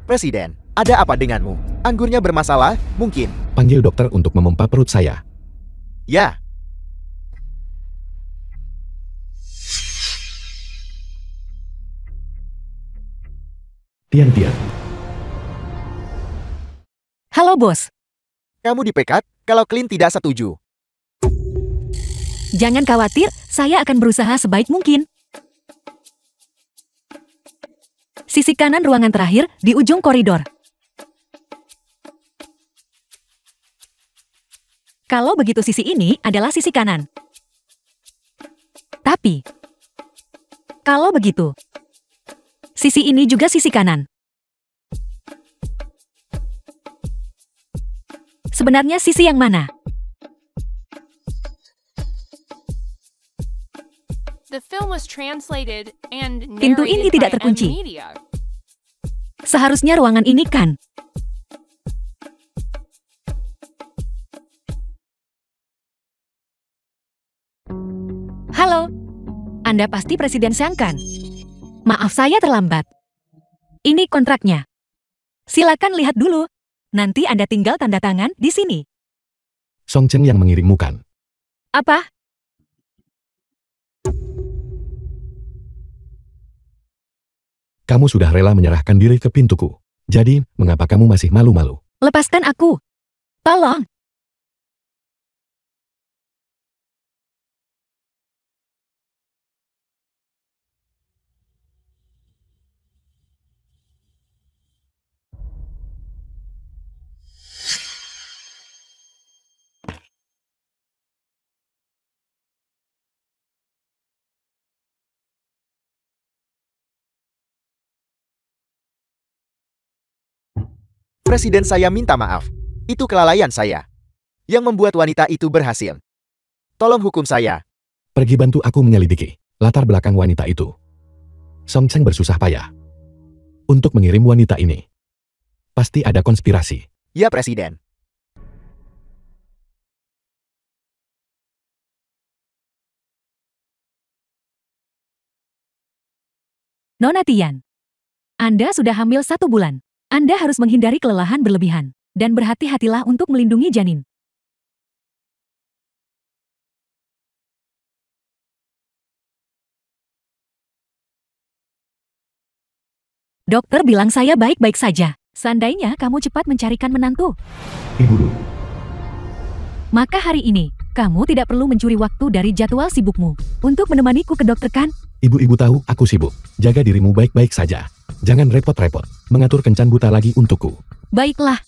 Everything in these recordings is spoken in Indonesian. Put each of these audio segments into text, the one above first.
Presiden, ada apa denganmu? Anggurnya bermasalah? Mungkin. Panggil dokter untuk memompa perut saya. Ya. Tian-Tian. Halo bos, Kamu dipecat kalau Clint tidak setuju. jangan khawatir, saya akan berusaha sebaik mungkin. Sisi kanan ruangan terakhir, di ujung koridor. Kalau begitu sisi ini adalah sisi kanan. Tapi, kalau begitu, sisi ini juga sisi kanan. Sebenarnya sisi yang mana? The film was translated and Pintu ini narrated tidak by terkunci. M-Media. Seharusnya ruangan ini kan. Halo, Anda pasti Presiden Sang kan? Maaf saya terlambat. Ini kontraknya. Silakan lihat dulu. Nanti Anda tinggal tanda tangan di sini. Song Chen yang mengirimmu kan? Apa? Kamu sudah rela menyerahkan diri ke pintuku. Jadi, mengapa kamu masih malu-malu? Lepaskan aku. Tolong. Presiden saya minta maaf. Itu kelalaian saya. Yang membuat wanita itu berhasil. Tolong hukum saya. Pergi bantu aku menyelidiki latar belakang wanita itu. Song Chen bersusah payah untuk mengirim wanita ini. Pasti ada konspirasi. Ya, Presiden. Nona Tian, Anda sudah hamil 1 bulan. Anda harus menghindari kelelahan berlebihan. Dan berhati-hatilah untuk melindungi janin. Dokter bilang saya baik-baik saja. Seandainya kamu cepat mencarikan menantu, Ibu, maka hari ini, kamu tidak perlu mencuri waktu dari jadwal sibukmu. Untuk menemaniku ke dokter kan? ibu tahu aku sibuk. Jaga dirimu baik-baik saja. Jangan repot-repot mengatur kencan buta lagi untukku. Baiklah.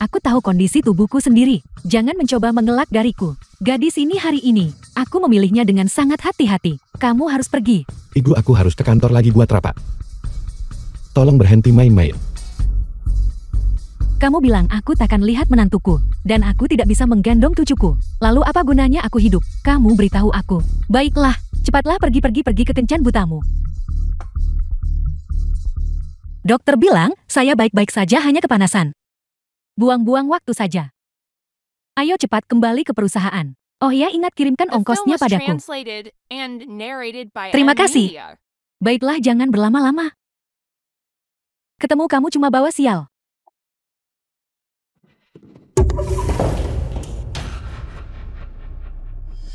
Aku tahu kondisi tubuhku sendiri. Jangan mencoba mengelak dariku. Gadis ini hari ini, aku memilihnya dengan sangat hati-hati. Kamu harus pergi. Ibu, aku harus ke kantor lagi buat rapat. Tolong berhenti main-main. Kamu bilang aku takkan lihat menantuku, dan aku tidak bisa menggendong cucuku. Lalu apa gunanya aku hidup? Kamu beritahu aku. Baiklah, cepatlah pergi ke kencan butamu. Dokter bilang, saya baik-baik saja hanya kepanasan. Buang-buang waktu saja. Ayo cepat kembali ke perusahaan. Oh ya, ingat kirimkan The film ongkosnya was padaku. translated and narrated by Terima kasih. M-Media. Baiklah, jangan berlama-lama. Ketemu kamu cuma bawa sial.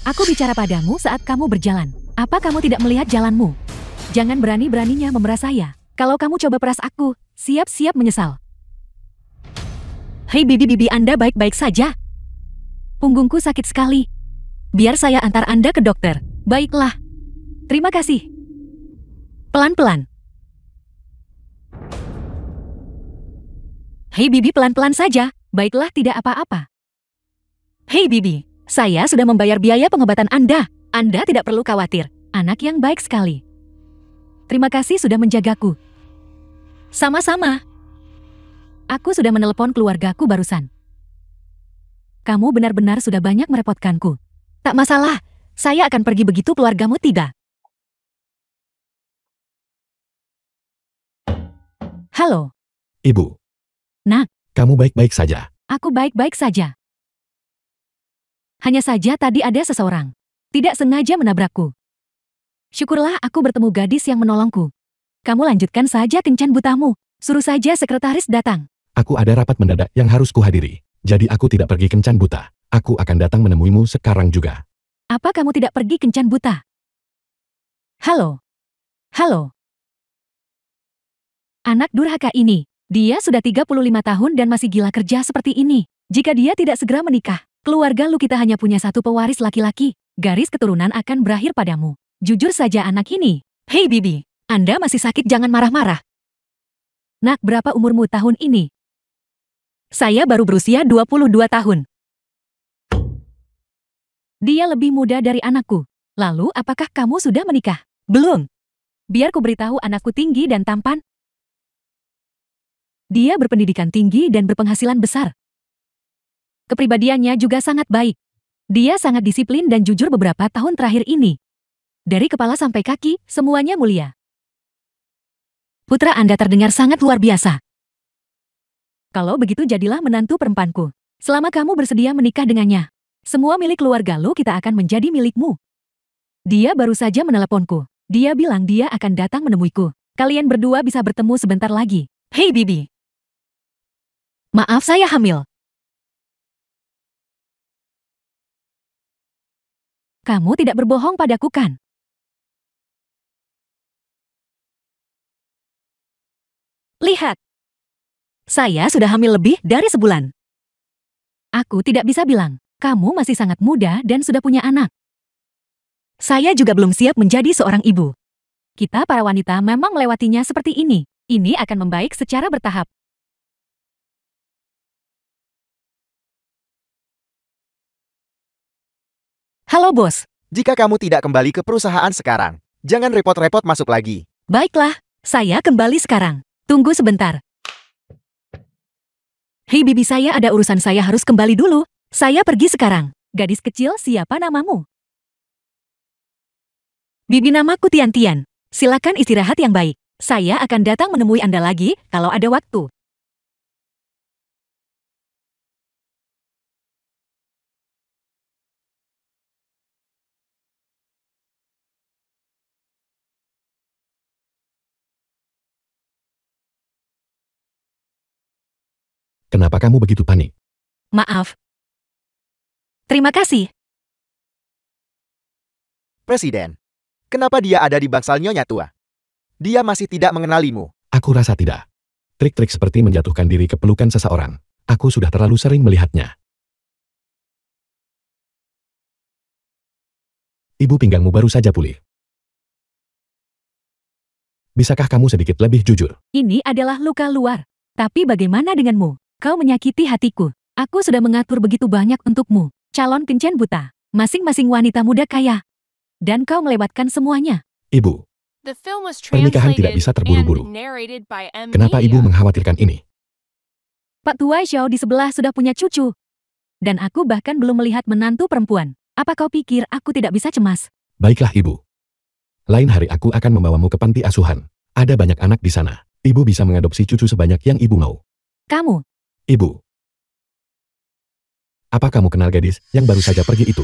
Aku bicara padamu saat kamu berjalan. Apa kamu tidak melihat jalanmu? Jangan berani-beraninya memeras saya. Kalau kamu coba peras aku, siap-siap menyesal. Hei bibi-bibi, Anda baik-baik saja? Punggungku sakit sekali. Biar saya antar Anda ke dokter. Baiklah. Terima kasih. Pelan-pelan. Hei bibi, pelan-pelan saja. Baiklah, tidak apa-apa. Hei bibi, saya sudah membayar biaya pengobatan Anda. Anda tidak perlu khawatir. Anak yang baik sekali. Terima kasih sudah menjagaku. Sama-sama. Aku sudah menelepon keluargaku barusan. Kamu benar-benar sudah banyak merepotkanku. Tak masalah, saya akan pergi begitu keluargamu tidak. Halo, Ibu. Nak. Kamu baik-baik saja. aku baik-baik saja. Hanya saja tadi ada seseorang. Tidak sengaja menabrakku. Syukurlah aku bertemu gadis yang menolongku. Kamu lanjutkan saja kencan butamu. Suruh saja sekretaris datang. Aku ada rapat mendadak yang harus kuhadiri. Jadi aku tidak pergi kencan buta. Aku akan datang menemuimu sekarang juga. Apa kamu tidak pergi kencan buta? Halo. Halo. Anak durhaka ini. Dia sudah 35 tahun dan masih gila kerja seperti ini. Jika dia tidak segera menikah, keluarga lu kita hanya punya satu pewaris laki-laki. Garis keturunan akan berakhir padamu. Jujur saja anak ini. Hei Bibi, Anda masih sakit, jangan marah-marah. Nak, berapa umurmu tahun ini? Saya baru berusia 22 tahun. Dia lebih muda dari anakku. Lalu apakah kamu sudah menikah? Belum. Biar ku beritahu, anakku tinggi dan tampan. Dia berpendidikan tinggi dan berpenghasilan besar. Kepribadiannya juga sangat baik. Dia sangat disiplin dan jujur beberapa tahun terakhir ini. Dari kepala sampai kaki, semuanya mulia. Putra Anda terdengar sangat luar biasa. Kalau begitu jadilah menantu perempuanku. Selama kamu bersedia menikah dengannya, semua milik keluarga lu kita akan menjadi milikmu. Dia baru saja meneleponku. Dia bilang dia akan datang menemuiku. Kalian berdua bisa bertemu sebentar lagi. Hei Bibi. Maaf, saya hamil. Kamu tidak berbohong padaku kan? Lihat. Saya sudah hamil lebih dari sebulan. Aku tidak bisa bilang, kamu masih sangat muda dan sudah punya anak. Saya juga belum siap menjadi seorang ibu. Kita para wanita memang melewatinya seperti ini. Ini akan membaik secara bertahap. Halo bos. Jika kamu tidak kembali ke perusahaan sekarang, jangan repot-repot masuk lagi. Baiklah, saya kembali sekarang. Tunggu sebentar. Hei Bibi, saya ada urusan, saya harus kembali dulu. Saya pergi sekarang. Gadis kecil, siapa namamu? Bibi, namaku Tian Tian. Silakan istirahat yang baik. Saya akan datang menemui Anda lagi kalau ada waktu. Kenapa kamu begitu panik? Maaf. Terima kasih. Presiden, kenapa dia ada di bangsal Nyonya Tua? Dia masih tidak mengenalimu. Aku rasa tidak. Trik-trik seperti menjatuhkan diri ke pelukan seseorang. Aku sudah terlalu sering melihatnya. Ibu, pinggangmu baru saja pulih. Bisakah kamu sedikit lebih jujur? Ini adalah luka luar. Tapi bagaimana denganmu? Kau menyakiti hatiku. Aku sudah mengatur begitu banyak untukmu. Calon kencan buta. Masing-masing wanita muda kaya. Dan kau melewatkan semuanya. Ibu, The film was pernikahan tidak bisa translated terburu-buru. and narrated by M. Kenapa ibu Media. mengkhawatirkan ini? Pak Tua Xiao di sebelah sudah punya cucu. Dan aku bahkan belum melihat menantu perempuan. Apa kau pikir aku tidak bisa cemas? Baiklah ibu. Lain hari aku akan membawamu ke panti asuhan. Ada banyak anak di sana. Ibu bisa mengadopsi cucu sebanyak yang ibu mau. Kamu. Ibu. Apa kamu kenal gadis yang baru saja pergi itu?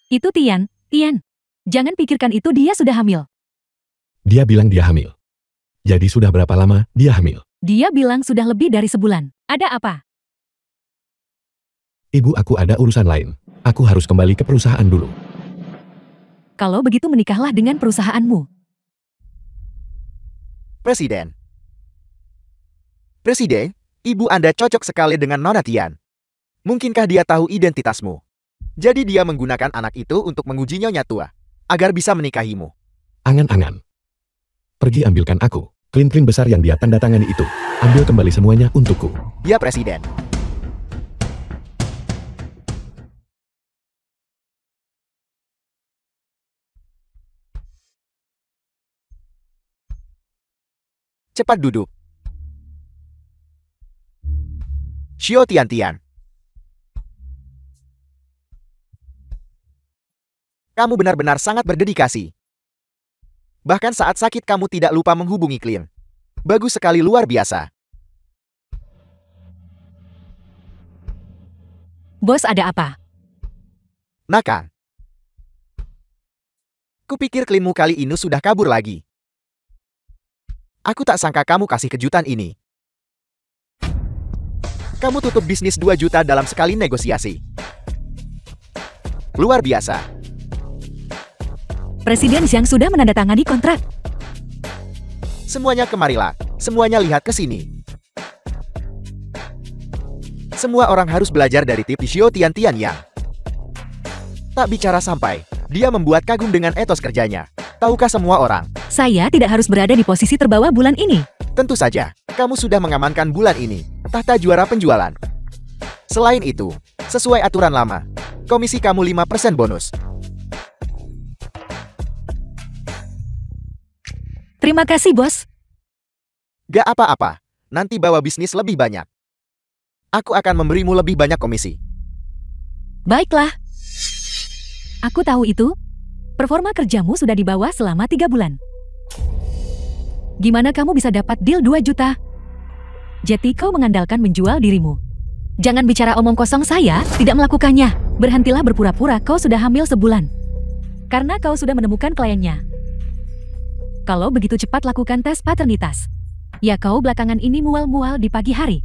Itu Tian. Tian. Jangan pikirkan itu, dia sudah hamil. Dia bilang dia hamil. Jadi sudah berapa lama dia hamil? Dia bilang sudah lebih dari sebulan. Ada apa? Ibu, aku ada urusan lain. Aku harus kembali ke perusahaan dulu. Kalau begitu menikahlah dengan perusahaanmu. Presiden. Presiden, ibu Anda cocok sekali dengan Nona Tian. Mungkinkah dia tahu identitasmu? Jadi dia menggunakan anak itu untuk menguji Nyonya Tua, agar bisa menikahimu. Angan-angan. Pergi ambilkan aku klin-klin besar yang dia tanda tangani itu. Ambil kembali semuanya untukku. Ya, Presiden. Cepat duduk. Xiao Tian-Tian. Kamu benar-benar sangat berdedikasi. Bahkan saat sakit kamu tidak lupa menghubungi klien. Bagus sekali, luar biasa. Bos, ada apa? Nakang. Kupikir klienmu kali ini sudah kabur lagi. Aku tak sangka kamu kasih kejutan ini. Kamu tutup bisnis 2 juta dalam sekali negosiasi. Luar biasa. Presiden Zhang sudah menandatangani kontrak. Semuanya kemarilah. Semuanya lihat ke sini. Semua orang harus belajar dari tip Xiao Tiantian yang tak bicara sampai. Dia membuat kagum dengan etos kerjanya. Tahukah semua orang? Saya tidak harus berada di posisi terbawah bulan ini. Tentu saja, kamu sudah mengamankan bulan ini. Tahta juara penjualan. Selain itu, sesuai aturan lama, komisi kamu 5% bonus. Terima kasih, bos. Gak apa-apa, nanti bawa bisnis lebih banyak. Aku akan memberimu lebih banyak komisi. Baiklah. Aku tahu itu. Performa kerjamu sudah di bawah selama 3 bulan. Gimana kamu bisa dapat deal 2 juta? Jadi kau mengandalkan menjual dirimu. Jangan bicara omong kosong, saya tidak melakukannya. Berhentilah berpura-pura kau sudah hamil sebulan. Karena kau sudah menemukan kliennya. Kalau begitu cepat lakukan tes paternitas. Ya kau belakangan ini mual-mual di pagi hari.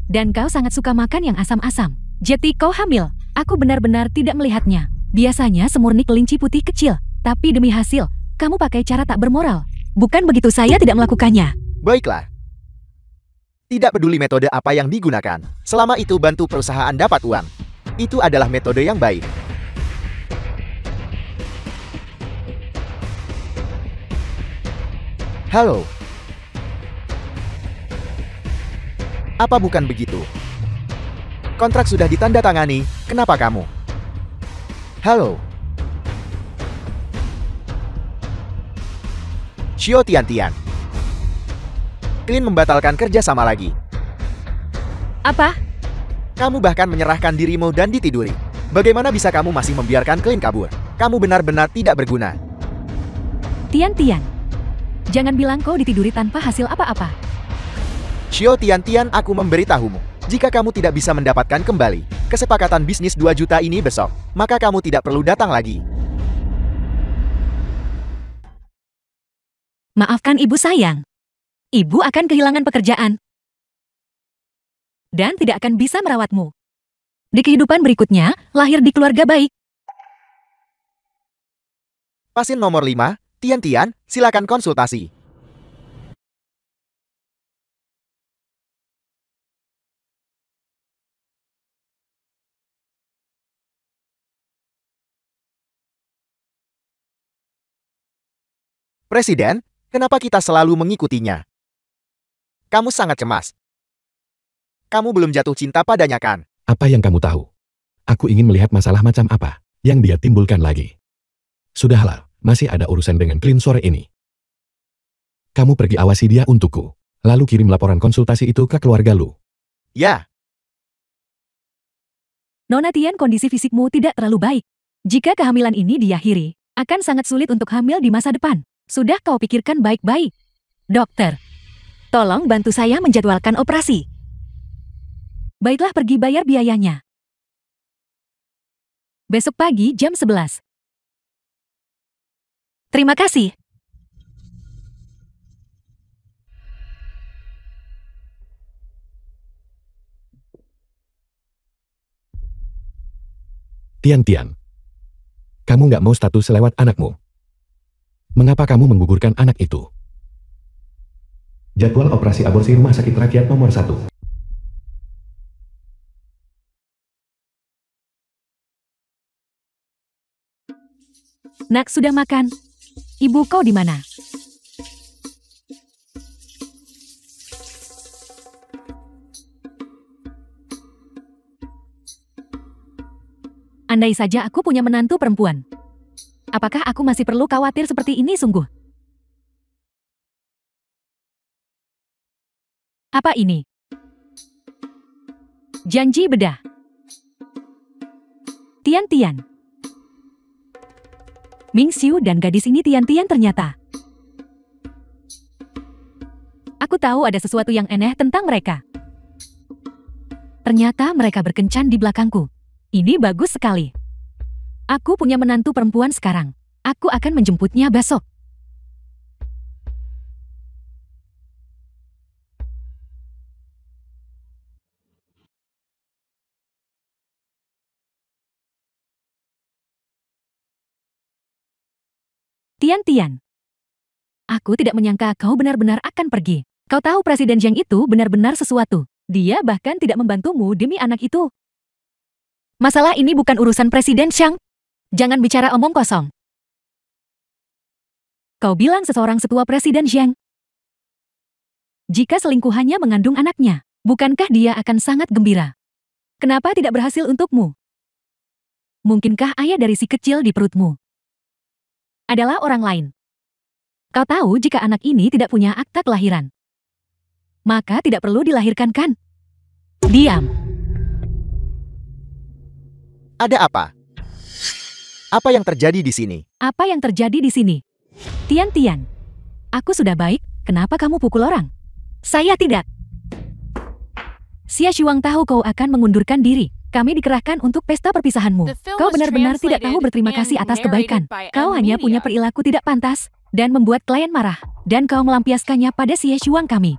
Dan kau sangat suka makan yang asam-asam. Jadi kau hamil. Aku benar-benar tidak melihatnya. Biasanya semurni kelinci putih kecil. Tapi demi hasil, kamu pakai cara tak bermoral. Bukan begitu, saya tidak melakukannya. Baiklah. Tidak peduli metode apa yang digunakan. Selama itu bantu perusahaan dapat uang. Itu adalah metode yang baik. Halo. Apa bukan begitu? Kontrak sudah ditandatangani, kenapa kamu? Halo. Xiao Tiantian. Clint membatalkan kerja sama lagi. Apa? Kamu bahkan menyerahkan dirimu dan ditiduri. Bagaimana bisa kamu masih membiarkan Clint kabur? Kamu benar-benar tidak berguna. Tian-Tian. Jangan bilang kau ditiduri tanpa hasil apa-apa. Xiao Tiantian, aku memberitahumu. Jika kamu tidak bisa mendapatkan kembali kesepakatan bisnis 2 juta ini besok, maka kamu tidak perlu datang lagi. Maafkan ibu sayang. Ibu akan kehilangan pekerjaan. Dan tidak akan bisa merawatmu. Di kehidupan berikutnya, lahir di keluarga baik. Pasien nomor 5, Tian-Tian, silakan konsultasi. Presiden, kenapa kita selalu mengikutinya? Kamu sangat cemas. Kamu belum jatuh cinta padanya kan? Apa yang kamu tahu? Aku ingin melihat masalah macam apa yang dia timbulkan lagi. Sudahlah, masih ada urusan dengan Clint sore ini. Kamu pergi awasi dia untukku, lalu kirim laporan konsultasi itu ke keluarga lu. Ya. Nona Tian, kondisi fisikmu tidak terlalu baik. Jika kehamilan ini diakhiri, akan sangat sulit untuk hamil di masa depan. Sudah kau pikirkan baik-baik. Dokter, tolong bantu saya menjadwalkan operasi. Baiklah, pergi bayar biayanya. Besok pagi jam 11. Terima kasih. Tian-Tian, kamu nggak mau status lewat anakmu? Mengapa kamu menggugurkan anak itu? Jadwal operasi aborsi rumah sakit rakyat nomor 1. Nak, sudah makan? Ibu kau di mana? Andai saja aku punya menantu perempuan. Apakah aku masih perlu khawatir seperti ini sungguh? Apa ini? Janji bedah. Tian-Tian. Ming Xiu dan gadis ini Tian-Tian ternyata. Aku tahu ada sesuatu yang aneh tentang mereka. Ternyata mereka berkencan di belakangku. Ini bagus sekali. Aku punya menantu perempuan sekarang. Aku akan menjemputnya besok. Tian. Aku tidak menyangka kau benar-benar akan pergi. Kau tahu Presiden Zhang itu benar-benar sesuatu. Dia bahkan tidak membantumu demi anak itu. Masalah ini bukan urusan Presiden Zhang. Jangan bicara omong kosong. Kau bilang seseorang setua Presiden Zhang. Jika selingkuhannya mengandung anaknya, bukankah dia akan sangat gembira? Kenapa tidak berhasil untukmu? Mungkinkah ayah dari si kecil di perutmu adalah orang lain? Kau tahu jika anak ini tidak punya akta kelahiran, maka tidak perlu dilahirkan kan? Diam. Ada apa? Apa yang terjadi di sini? Apa yang terjadi di sini? Tian. Aku sudah baik, kenapa kamu pukul orang? Saya tidak. Xia Shuang tahu kau akan mengundurkan diri. Kami dikerahkan untuk pesta perpisahanmu. The film Kau was benar-benar tidak tahu translated berterima and kasih atas kebaikan. narrated by Kau M hanya punya Media. perilaku tidak pantas dan membuat klien marah. Dan kau melampiaskannya pada Xia Shuang kami.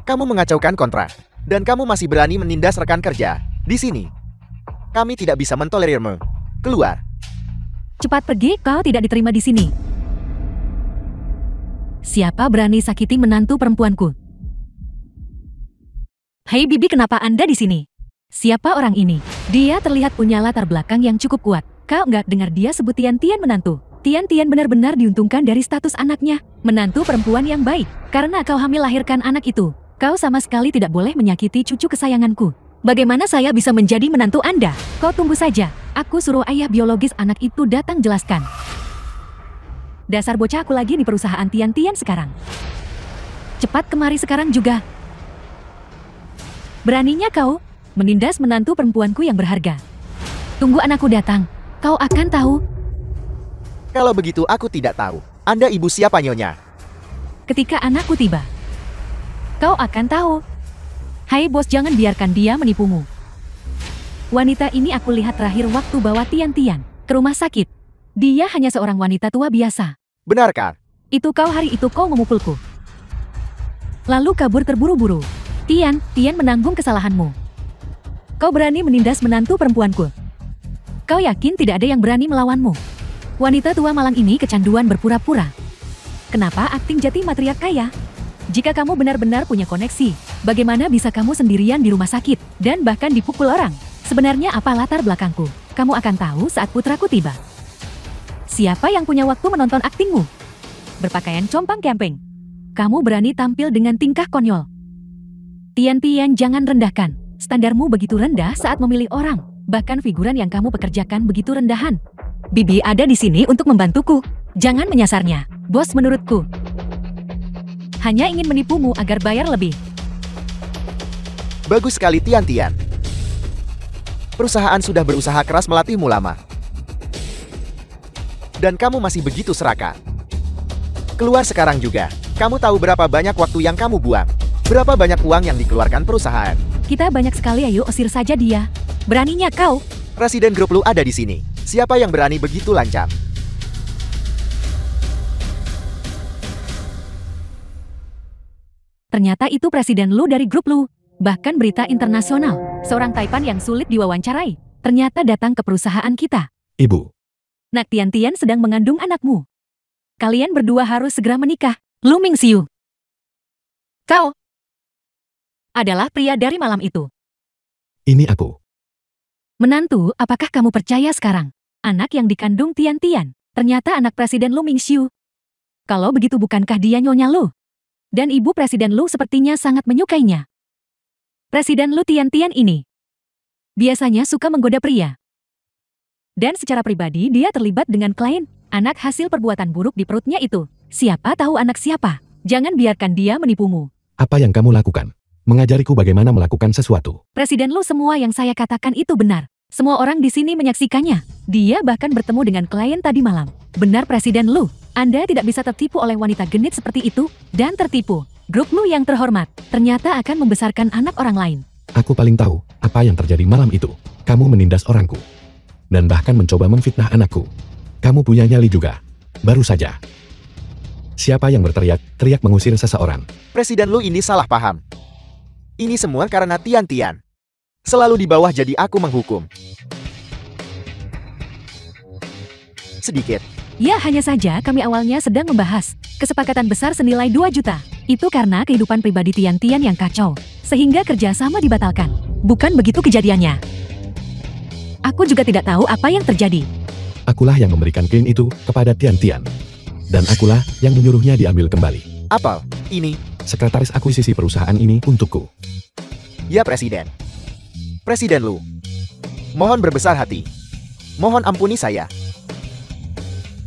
Kamu mengacaukan kontrak. Dan kamu masih berani menindas rekan kerja. Di sini. Kami tidak bisa mentolerirmu. Keluar. Cepat pergi, kau tidak diterima di sini. Siapa berani sakiti menantu perempuanku? Hei Bibi, kenapa Anda di sini? Siapa orang ini? Dia terlihat punya latar belakang yang cukup kuat. Kau nggak dengar dia sebut Tian menantu? Tian benar-benar diuntungkan dari status anaknya. Menantu perempuan yang baik. Karena kau hamil lahirkan anak itu. Kau sama sekali tidak boleh menyakiti cucu kesayanganku. Bagaimana saya bisa menjadi menantu Anda? Kau tunggu saja. Aku suruh ayah biologis anak itu datang jelaskan. Dasar bocah, aku lagi di perusahaan Tian sekarang. Cepat kemari sekarang juga. Beraninya kau menindas menantu perempuanku yang berharga. Tunggu anakku datang. Kau akan tahu. Kalau begitu aku tidak tahu. Anda ibu siapa nyonya? Ketika anakku tiba, kau akan tahu. Hai bos, jangan biarkan dia menipumu. Wanita ini aku lihat terakhir waktu bawa Tian ke rumah sakit. Dia hanya seorang wanita tua biasa. Benarkah? Itu kau hari itu kau memukulku. Lalu kabur terburu-buru. Tian menanggung kesalahanmu. Kau berani menindas menantu perempuanku. Kau yakin tidak ada yang berani melawanmu? Wanita tua malang ini kecanduan berpura-pura. Kenapa akting jati matriark kaya? Jika kamu benar-benar punya koneksi, bagaimana bisa kamu sendirian di rumah sakit dan bahkan dipukul orang? Sebenarnya apa latar belakangku? Kamu akan tahu saat putraku tiba. Siapa yang punya waktu menonton aktingmu? Berpakaian compang camping. Kamu berani tampil dengan tingkah konyol. Tian, jangan rendahkan. Standarmu begitu rendah saat memilih orang. Bahkan figuran yang kamu pekerjakan begitu rendahan. Bibi ada di sini untuk membantuku. Jangan menyasarnya. Bos menurutku hanya ingin menipumu agar bayar lebih. Bagus sekali Tian. Perusahaan sudah berusaha keras melatihmu lama. Dan kamu masih begitu serakah. Keluar sekarang juga. Kamu tahu berapa banyak waktu yang kamu buang? Berapa banyak uang yang dikeluarkan perusahaan? Kita banyak sekali, ayo usir saja dia. Beraninya kau. Presiden grup lu ada di sini. Siapa yang berani begitu lancang? Ternyata itu presiden lu dari grup lu. Bahkan berita internasional. Seorang Taipan yang sulit diwawancarai. Ternyata datang ke perusahaan kita. Ibu, Nak Tian sedang mengandung anakmu. Kalian berdua harus segera menikah. Lu Mingxiu. Kau adalah pria dari malam itu. ini aku. Menantu, apakah kamu percaya sekarang? Anak yang dikandung Tian, ternyata anak Presiden Lu Mingxiu. Kalau begitu bukankah dia nyonya Lu? Dan ibu Presiden Lu sepertinya sangat menyukainya. Presiden Lu Tian ini biasanya suka menggoda pria. Dan secara pribadi dia terlibat dengan klien, anak hasil perbuatan buruk di perutnya itu. Siapa tahu anak siapa? Jangan biarkan dia menipumu. Apa yang kamu lakukan? Mengajariku bagaimana melakukan sesuatu. Presiden Lu, semua yang saya katakan itu benar. Semua orang di sini menyaksikannya. Dia bahkan bertemu dengan klien tadi malam. Benar Presiden Lu, Anda tidak bisa tertipu oleh wanita genit seperti itu, dan tertipu. Grup Lu yang terhormat, ternyata akan membesarkan anak orang lain. Aku paling tahu apa yang terjadi malam itu. Kamu menindas orangku. Dan bahkan mencoba memfitnah anakku. Kamu punya nyali juga. Baru saja. Siapa yang berteriak mengusir seseorang? Presiden lu ini salah paham. Ini semua karena Tian. Selalu di bawah jadi aku menghukum. sedikit. Ya, hanya saja kami awalnya sedang membahas kesepakatan besar senilai 2 juta. Itu karena kehidupan pribadi Tian-Tian yang kacau, sehingga kerjasama dibatalkan. Bukan begitu kejadiannya. Aku juga tidak tahu apa yang terjadi. Akulah yang memberikan klien itu kepada Tian-Tian. Dan akulah yang menyuruhnya diambil kembali. Apel, ini, Sekretaris akuisisi perusahaan ini untukku. ya Presiden. Presiden Lu. Mohon berbesar hati. Mohon ampuni saya.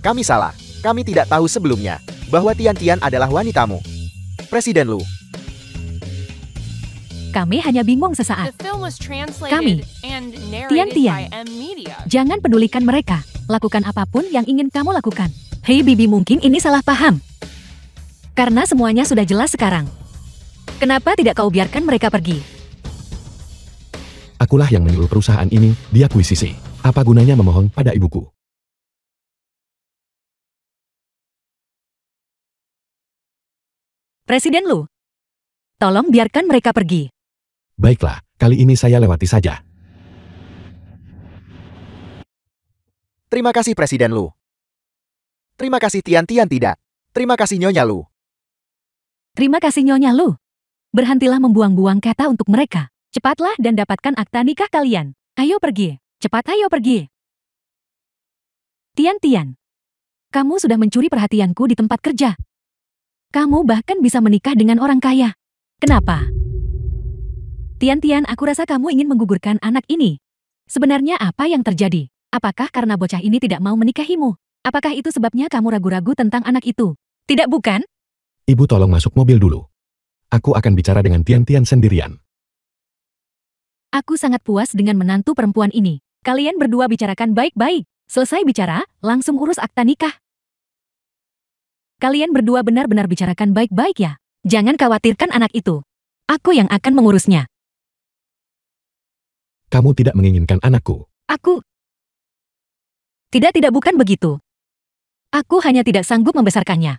Kami salah. Kami tidak tahu sebelumnya bahwa Tian-Tian adalah wanitamu. Presiden Lu. Kami hanya bingung The sesaat. film was translated Kami. and narrated Tian-Tian. by M Media. Jangan pedulikan mereka. Lakukan apapun yang ingin kamu lakukan. Hei Bibi, mungkin ini salah paham. Karena semuanya sudah jelas sekarang. Kenapa tidak kau biarkan mereka pergi? Akulah yang menyuruh perusahaan ini diakuisisi. Apa gunanya memohon pada ibuku? Presiden Lu. Tolong biarkan mereka pergi. Baiklah, kali ini saya lewati saja. Terima kasih Presiden Lu. Terima kasih Tian-Tian tidak. Terima kasih Nyonya Lu. Terima kasih Nyonya Lu. Berhentilah membuang-buang kata untuk mereka. Cepatlah dan dapatkan akta nikah kalian. Ayo pergi. Cepat ayo pergi. Tian-Tian. Kamu sudah mencuri perhatianku di tempat kerja. Kamu bahkan bisa menikah dengan orang kaya. Kenapa? Tian-Tian, aku rasa kamu ingin menggugurkan anak ini. Sebenarnya apa yang terjadi? Apakah karena bocah ini tidak mau menikahimu? Apakah itu sebabnya kamu ragu-ragu tentang anak itu? Tidak, bukan? Ibu tolong masuk mobil dulu. Aku akan bicara dengan Tian-Tian sendirian. Aku sangat puas dengan menantu perempuan ini. Kalian berdua bicarakan baik-baik. Selesai bicara, langsung urus akta nikah. Kalian berdua benar-benar bicarakan baik-baik ya. Jangan khawatirkan anak itu. Aku yang akan mengurusnya. Kamu tidak menginginkan anakku. Aku... Tidak, bukan begitu. Aku hanya tidak sanggup membesarkannya.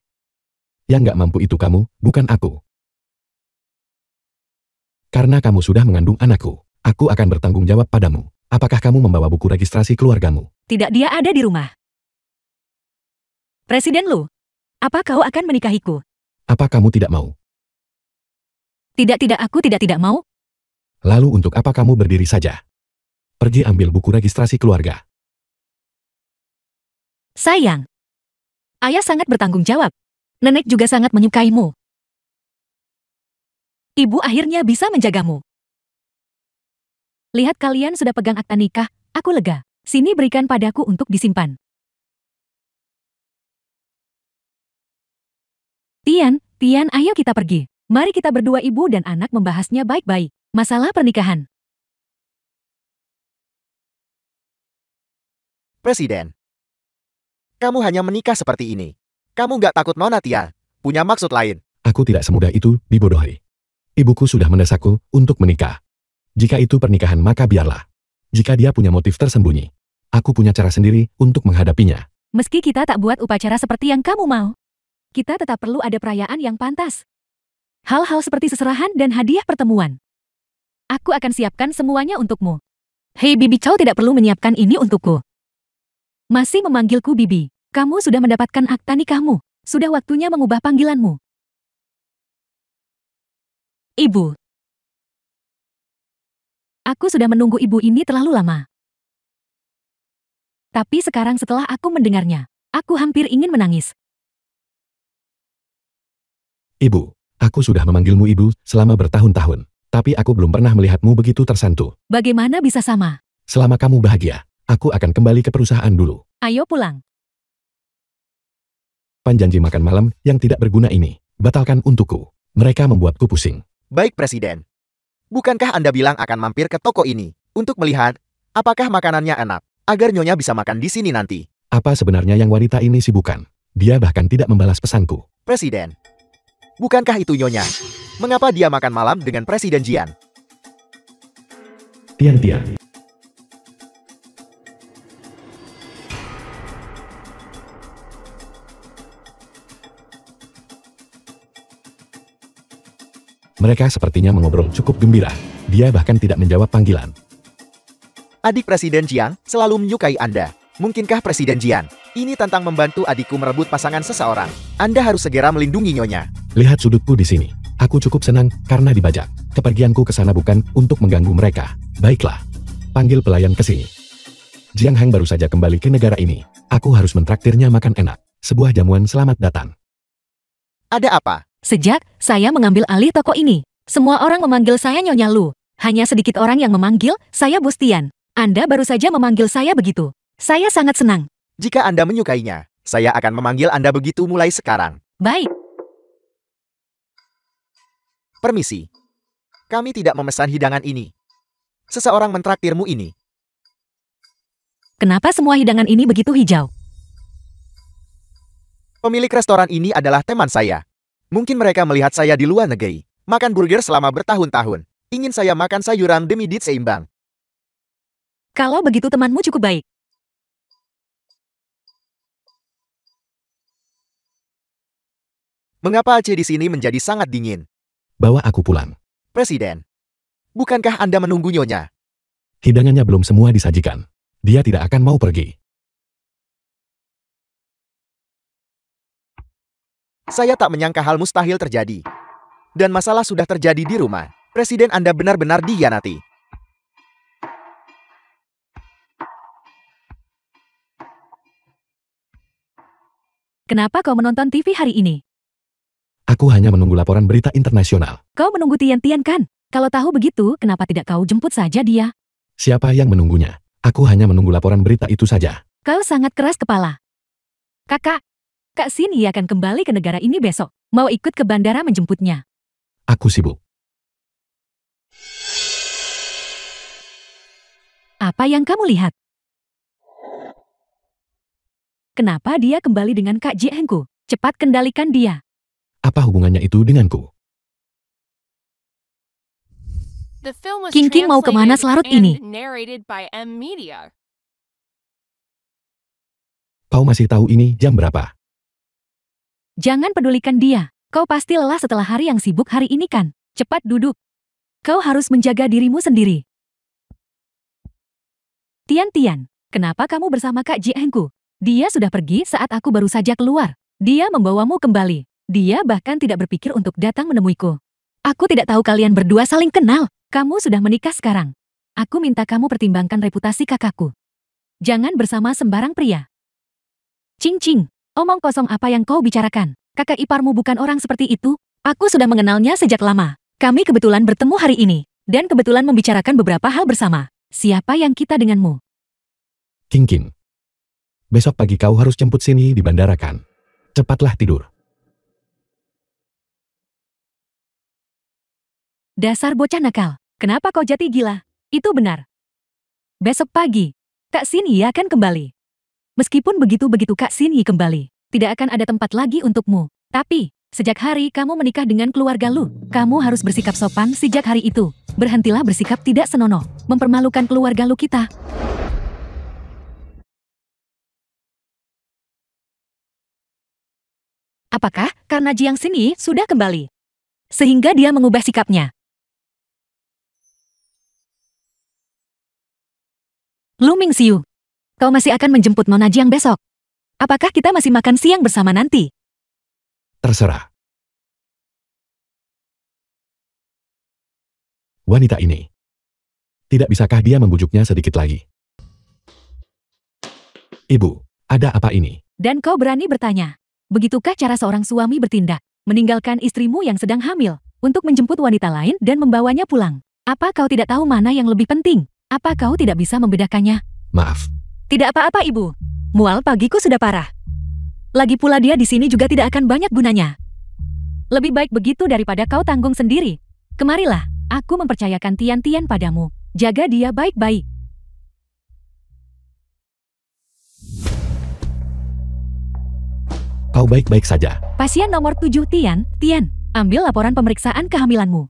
Yang nggak mampu itu kamu, bukan aku. Karena kamu sudah mengandung anakku, aku akan bertanggung jawab padamu. Apakah kamu membawa buku registrasi keluargamu? Tidak, dia ada di rumah. Presiden Lu, apa kau akan menikahiku? Apa kamu tidak mau? Tidak, aku tidak mau. Lalu untuk apa kamu berdiri saja? Pergi ambil buku registrasi keluarga. Sayang. Ayah sangat bertanggung jawab. Nenek juga sangat menyukaimu. Ibu akhirnya bisa menjagamu. Lihat kalian sudah pegang akta nikah, aku lega. Sini berikan padaku untuk disimpan. Tian, ayo kita pergi. Mari kita berdua ibu dan anak membahasnya baik-baik. Masalah pernikahan. Presiden. Kamu hanya menikah seperti ini. Kamu nggak takut Nona Tian punya maksud lain. Aku tidak semudah itu dibodohi. Ibuku sudah mendesakku untuk menikah. Jika itu pernikahan maka biarlah. Jika dia punya motif tersembunyi, aku punya cara sendiri untuk menghadapinya. Meski kita tak buat upacara seperti yang kamu mau, kita tetap perlu ada perayaan yang pantas. Hal-hal seperti seserahan dan hadiah pertemuan. Aku akan siapkan semuanya untukmu. Hei Bibi, kau tidak perlu menyiapkan ini untukku. Masih memanggilku Bibi. Kamu sudah mendapatkan akta nikahmu. Sudah waktunya mengubah panggilanmu. Ibu. Aku sudah menunggu ibu ini terlalu lama. Tapi sekarang setelah aku mendengarnya, aku hampir ingin menangis. Ibu, aku sudah memanggilmu ibu selama bertahun-tahun. Tapi aku belum pernah melihatmu begitu tersantuy. Bagaimana bisa sama? Selama kamu bahagia, aku akan kembali ke perusahaan dulu. Ayo pulang. Janji makan malam yang tidak berguna ini, batalkan untukku. Mereka membuatku pusing. Baik Presiden. Bukankah Anda bilang akan mampir ke toko ini untuk melihat apakah makanannya enak, agar Nyonya bisa makan di sini nanti? Apa sebenarnya yang wanita ini sibukkan? Dia bahkan tidak membalas pesanku. Presiden. Bukankah itu Nyonya? Mengapa dia makan malam dengan Presiden Jian? Tian-Tian. Mereka sepertinya mengobrol cukup gembira. Dia bahkan tidak menjawab panggilan. Adik Presiden Jiang selalu menyukai Anda. Mungkinkah Presiden Jian Ini tentang membantu adikku merebut pasangan seseorang. Anda harus segera melindungi nyonya. Lihat sudutku di sini. Aku cukup senang karena dibajak. Kepergianku ke sana bukan untuk mengganggu mereka. Baiklah. Panggil pelayan ke sini. Jiang Hang baru saja kembali ke negara ini. Aku harus mentraktirnya makan enak. Sebuah jamuan selamat datang. Ada apa? Sejak saya mengambil alih toko ini, semua orang memanggil saya Nyonya Lu. Hanya sedikit orang yang memanggil saya Bos Tian. Anda baru saja memanggil saya begitu. Saya sangat senang. Jika Anda menyukainya, saya akan memanggil Anda begitu mulai sekarang. Baik. Permisi. Kami tidak memesan hidangan ini. Seseorang mentraktirmu ini. Kenapa semua hidangan ini begitu hijau? Pemilik restoran ini adalah teman saya. Mungkin mereka melihat saya di luar negeri, makan burger selama bertahun-tahun. Ingin saya makan sayuran demi diet seimbang. Kalau begitu temanmu cukup baik. Mengapa AC di sini menjadi sangat dingin? Bawa aku pulang. Presiden, bukankah Anda menunggu nyonya? Hidangannya belum semua disajikan. Dia tidak akan mau pergi. Saya tak menyangka hal mustahil terjadi. Dan masalah sudah terjadi di rumah. Presiden Anda benar-benar dikhianati. Kenapa kau menonton TV hari ini? Aku hanya menunggu laporan berita internasional. Kau menunggu Tian-Tian kan? Kalau tahu begitu, kenapa tidak kau jemput saja dia? Siapa yang menunggunya? Aku hanya menunggu laporan berita itu saja. Kau sangat keras kepala. Kakak, Kak Xinyi akan kembali ke negara ini besok. Mau ikut ke bandara menjemputnya. Aku sibuk. Apa yang kamu lihat? Kenapa dia kembali dengan Kak Jiengku? Cepat kendalikan dia. Apa hubungannya itu denganku? The film was King King mau kemana selarut translated ini? and narrated by M Media. Kau masih tahu ini jam berapa? Jangan pedulikan dia. Kau pasti lelah setelah hari yang sibuk hari ini kan? Cepat duduk. Kau harus menjaga dirimu sendiri. Tian-Tian, kenapa kamu bersama Kak Jiengku? Dia sudah pergi saat aku baru saja keluar. Dia membawamu kembali. Dia bahkan tidak berpikir untuk datang menemuiku. Aku tidak tahu kalian berdua saling kenal. Kamu sudah menikah sekarang. Aku minta kamu pertimbangkan reputasi kakakku. Jangan bersama sembarang pria. Cing-cing, omong kosong apa yang kau bicarakan? Kakak iparmu bukan orang seperti itu. Aku sudah mengenalnya sejak lama. Kami kebetulan bertemu hari ini. Dan kebetulan membicarakan beberapa hal bersama. Siapa yang kita denganmu? King King. Besok pagi kau harus jemput sini di bandara kan? Cepatlah tidur. Dasar bocah nakal. Kenapa kau jati gila? Itu benar. Besok pagi, Kak Xinyi akan kembali. Meskipun begitu Kak Xinyi kembali, tidak akan ada tempat lagi untukmu. Tapi, sejak hari kamu menikah dengan keluarga Lu, kamu harus bersikap sopan sejak hari itu. Berhentilah bersikap tidak senonoh, mempermalukan keluarga Lu kita. Apakah karena Jiang Xinyi sudah kembali? Sehingga dia mengubah sikapnya. Lu Mingxiu, kau masih akan menjemput Nona Jiang besok? Apakah kita masih makan siang bersama nanti? Terserah. Wanita ini. Tidak bisakah dia membujuknya sedikit lagi? Ibu, ada apa ini? Dan kau berani bertanya, begitukah cara seorang suami bertindak? Meninggalkan istrimu yang sedang hamil, untuk menjemput wanita lain dan membawanya pulang. Apa kau tidak tahu mana yang lebih penting? Apa kau tidak bisa membedakannya? Maaf. Tidak apa-apa ibu. Mual pagiku sudah parah. Lagi pula dia di sini juga tidak akan banyak gunanya. Lebih baik begitu daripada kau tanggung sendiri. Kemarilah, aku mempercayakan Tian-Tian padamu. Jaga dia baik-baik. Kau baik-baik saja. Pasien nomor 7 Tian, ambil laporan pemeriksaan kehamilanmu.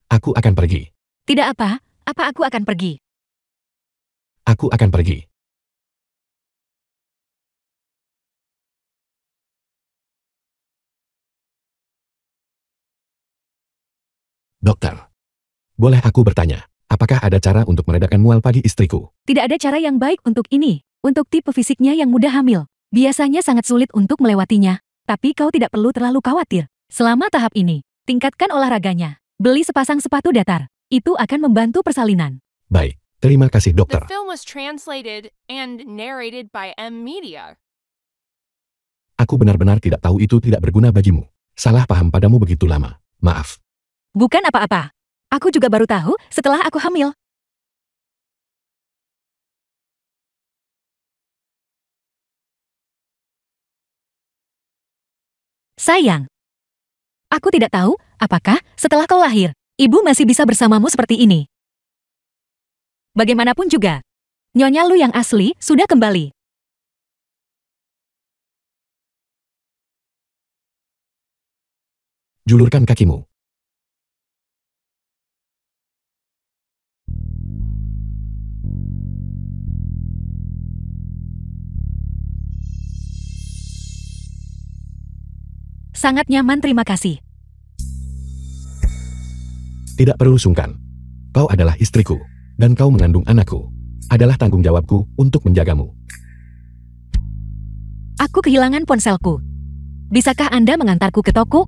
Aku akan pergi. Tidak apa aku akan pergi. Aku akan pergi. Dokter, boleh aku bertanya, apakah ada cara untuk meredakan mual pagi istriku? Tidak ada cara yang baik untuk ini. Untuk tipe fisiknya yang mudah hamil, biasanya sangat sulit untuk melewatinya. Tapi kau tidak perlu terlalu khawatir. Selama tahap ini, tingkatkan olahraganya. Beli sepasang sepatu datar. Itu akan membantu persalinan. Baik, terima kasih The dokter. film was translated and narrated by M Media. Aku benar-benar tidak tahu itu tidak berguna bagimu. Salah paham padamu begitu lama. Maaf. Bukan apa-apa. Aku juga baru tahu setelah aku hamil. Sayang, aku tidak tahu apakah setelah kau lahir, ibu masih bisa bersamamu seperti ini. Bagaimanapun juga, Nyonya Lu yang asli sudah kembali. Julurkan kakimu. Sangat nyaman, terima kasih. Tidak perlu sungkan. Kau adalah istriku, dan kau mengandung anakku. Adalah tanggung jawabku untuk menjagamu. Aku kehilangan ponselku. Bisakah Anda mengantarku ke toko?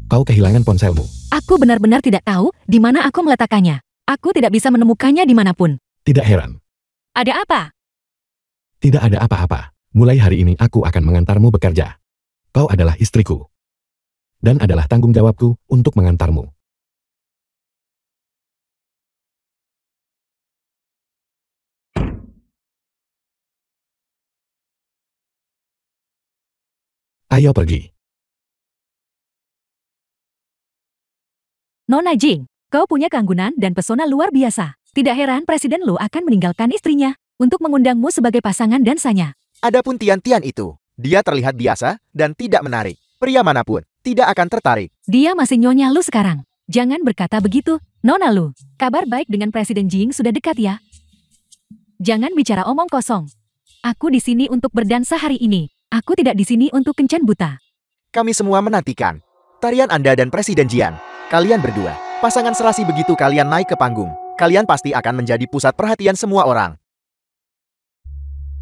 Kau kehilangan ponselmu. Aku benar-benar tidak tahu di mana aku meletakkannya. Aku tidak bisa menemukannya dimanapun. Tidak heran. Ada apa? Tidak ada apa-apa. Mulai hari ini aku akan mengantarmu bekerja. Kau adalah istriku. Dan adalah tanggung jawabku untuk mengantarmu. Ayo pergi. Nona Jing, kau punya keanggunan dan pesona luar biasa. Tidak heran Presiden Lu akan meninggalkan istrinya untuk mengundangmu sebagai pasangan dansanya. Adapun Tian-Tian itu, dia terlihat biasa dan tidak menarik. Pria manapun tidak akan tertarik. Dia masih Nyonya Lu sekarang. Jangan berkata begitu, Nona Lu. Kabar baik dengan Presiden Jing sudah dekat ya. Jangan bicara omong kosong. Aku di sini untuk berdansa hari ini. Aku tidak di sini untuk kencan buta. Kami semua menantikan tarian Anda dan Presiden Jian. Kalian berdua, pasangan serasi begitu kalian naik ke panggung. Kalian pasti akan menjadi pusat perhatian semua orang.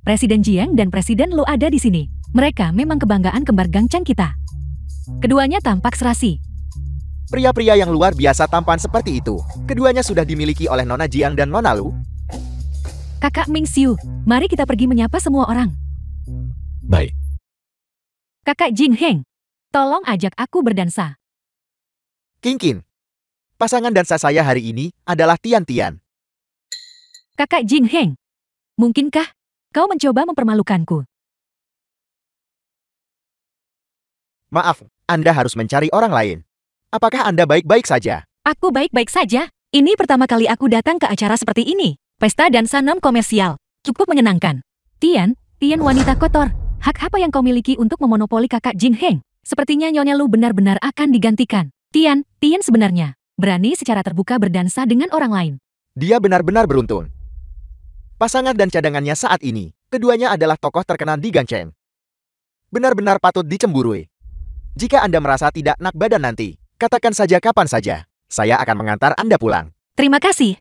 Presiden Jiang dan Presiden Lu ada di sini. Mereka memang kebanggaan kembar gangcang kita. Keduanya tampak serasi. Pria-pria yang luar biasa tampan seperti itu. Keduanya sudah dimiliki oleh Nona Jiang dan Nona Lu. Kakak Ming Xiu, mari kita pergi menyapa semua orang. Baik. Kakak Jing Heng, tolong ajak aku berdansa. King, pasangan dansa saya hari ini adalah Tian-Tian. Kakak Jing Heng, mungkinkah kau mencoba mempermalukanku? Maaf, Anda harus mencari orang lain. Apakah Anda baik-baik saja? Aku baik-baik saja. Ini pertama kali aku datang ke acara seperti ini. Pesta dansa non-komersial. Cukup menyenangkan. Tian wanita kotor. Hak apa yang kau miliki untuk memonopoli kakak Jing Heng? Sepertinya Nyonya Lu benar-benar akan digantikan. Tian sebenarnya berani secara terbuka berdansa dengan orang lain. Dia benar-benar beruntung. Pasangan dan cadangannya saat ini, keduanya adalah tokoh terkenal di Gangcheng. Benar-benar patut dicemburui. Jika Anda merasa tidak enak badan nanti, katakan saja kapan saja. Saya akan mengantar Anda pulang. Terima kasih.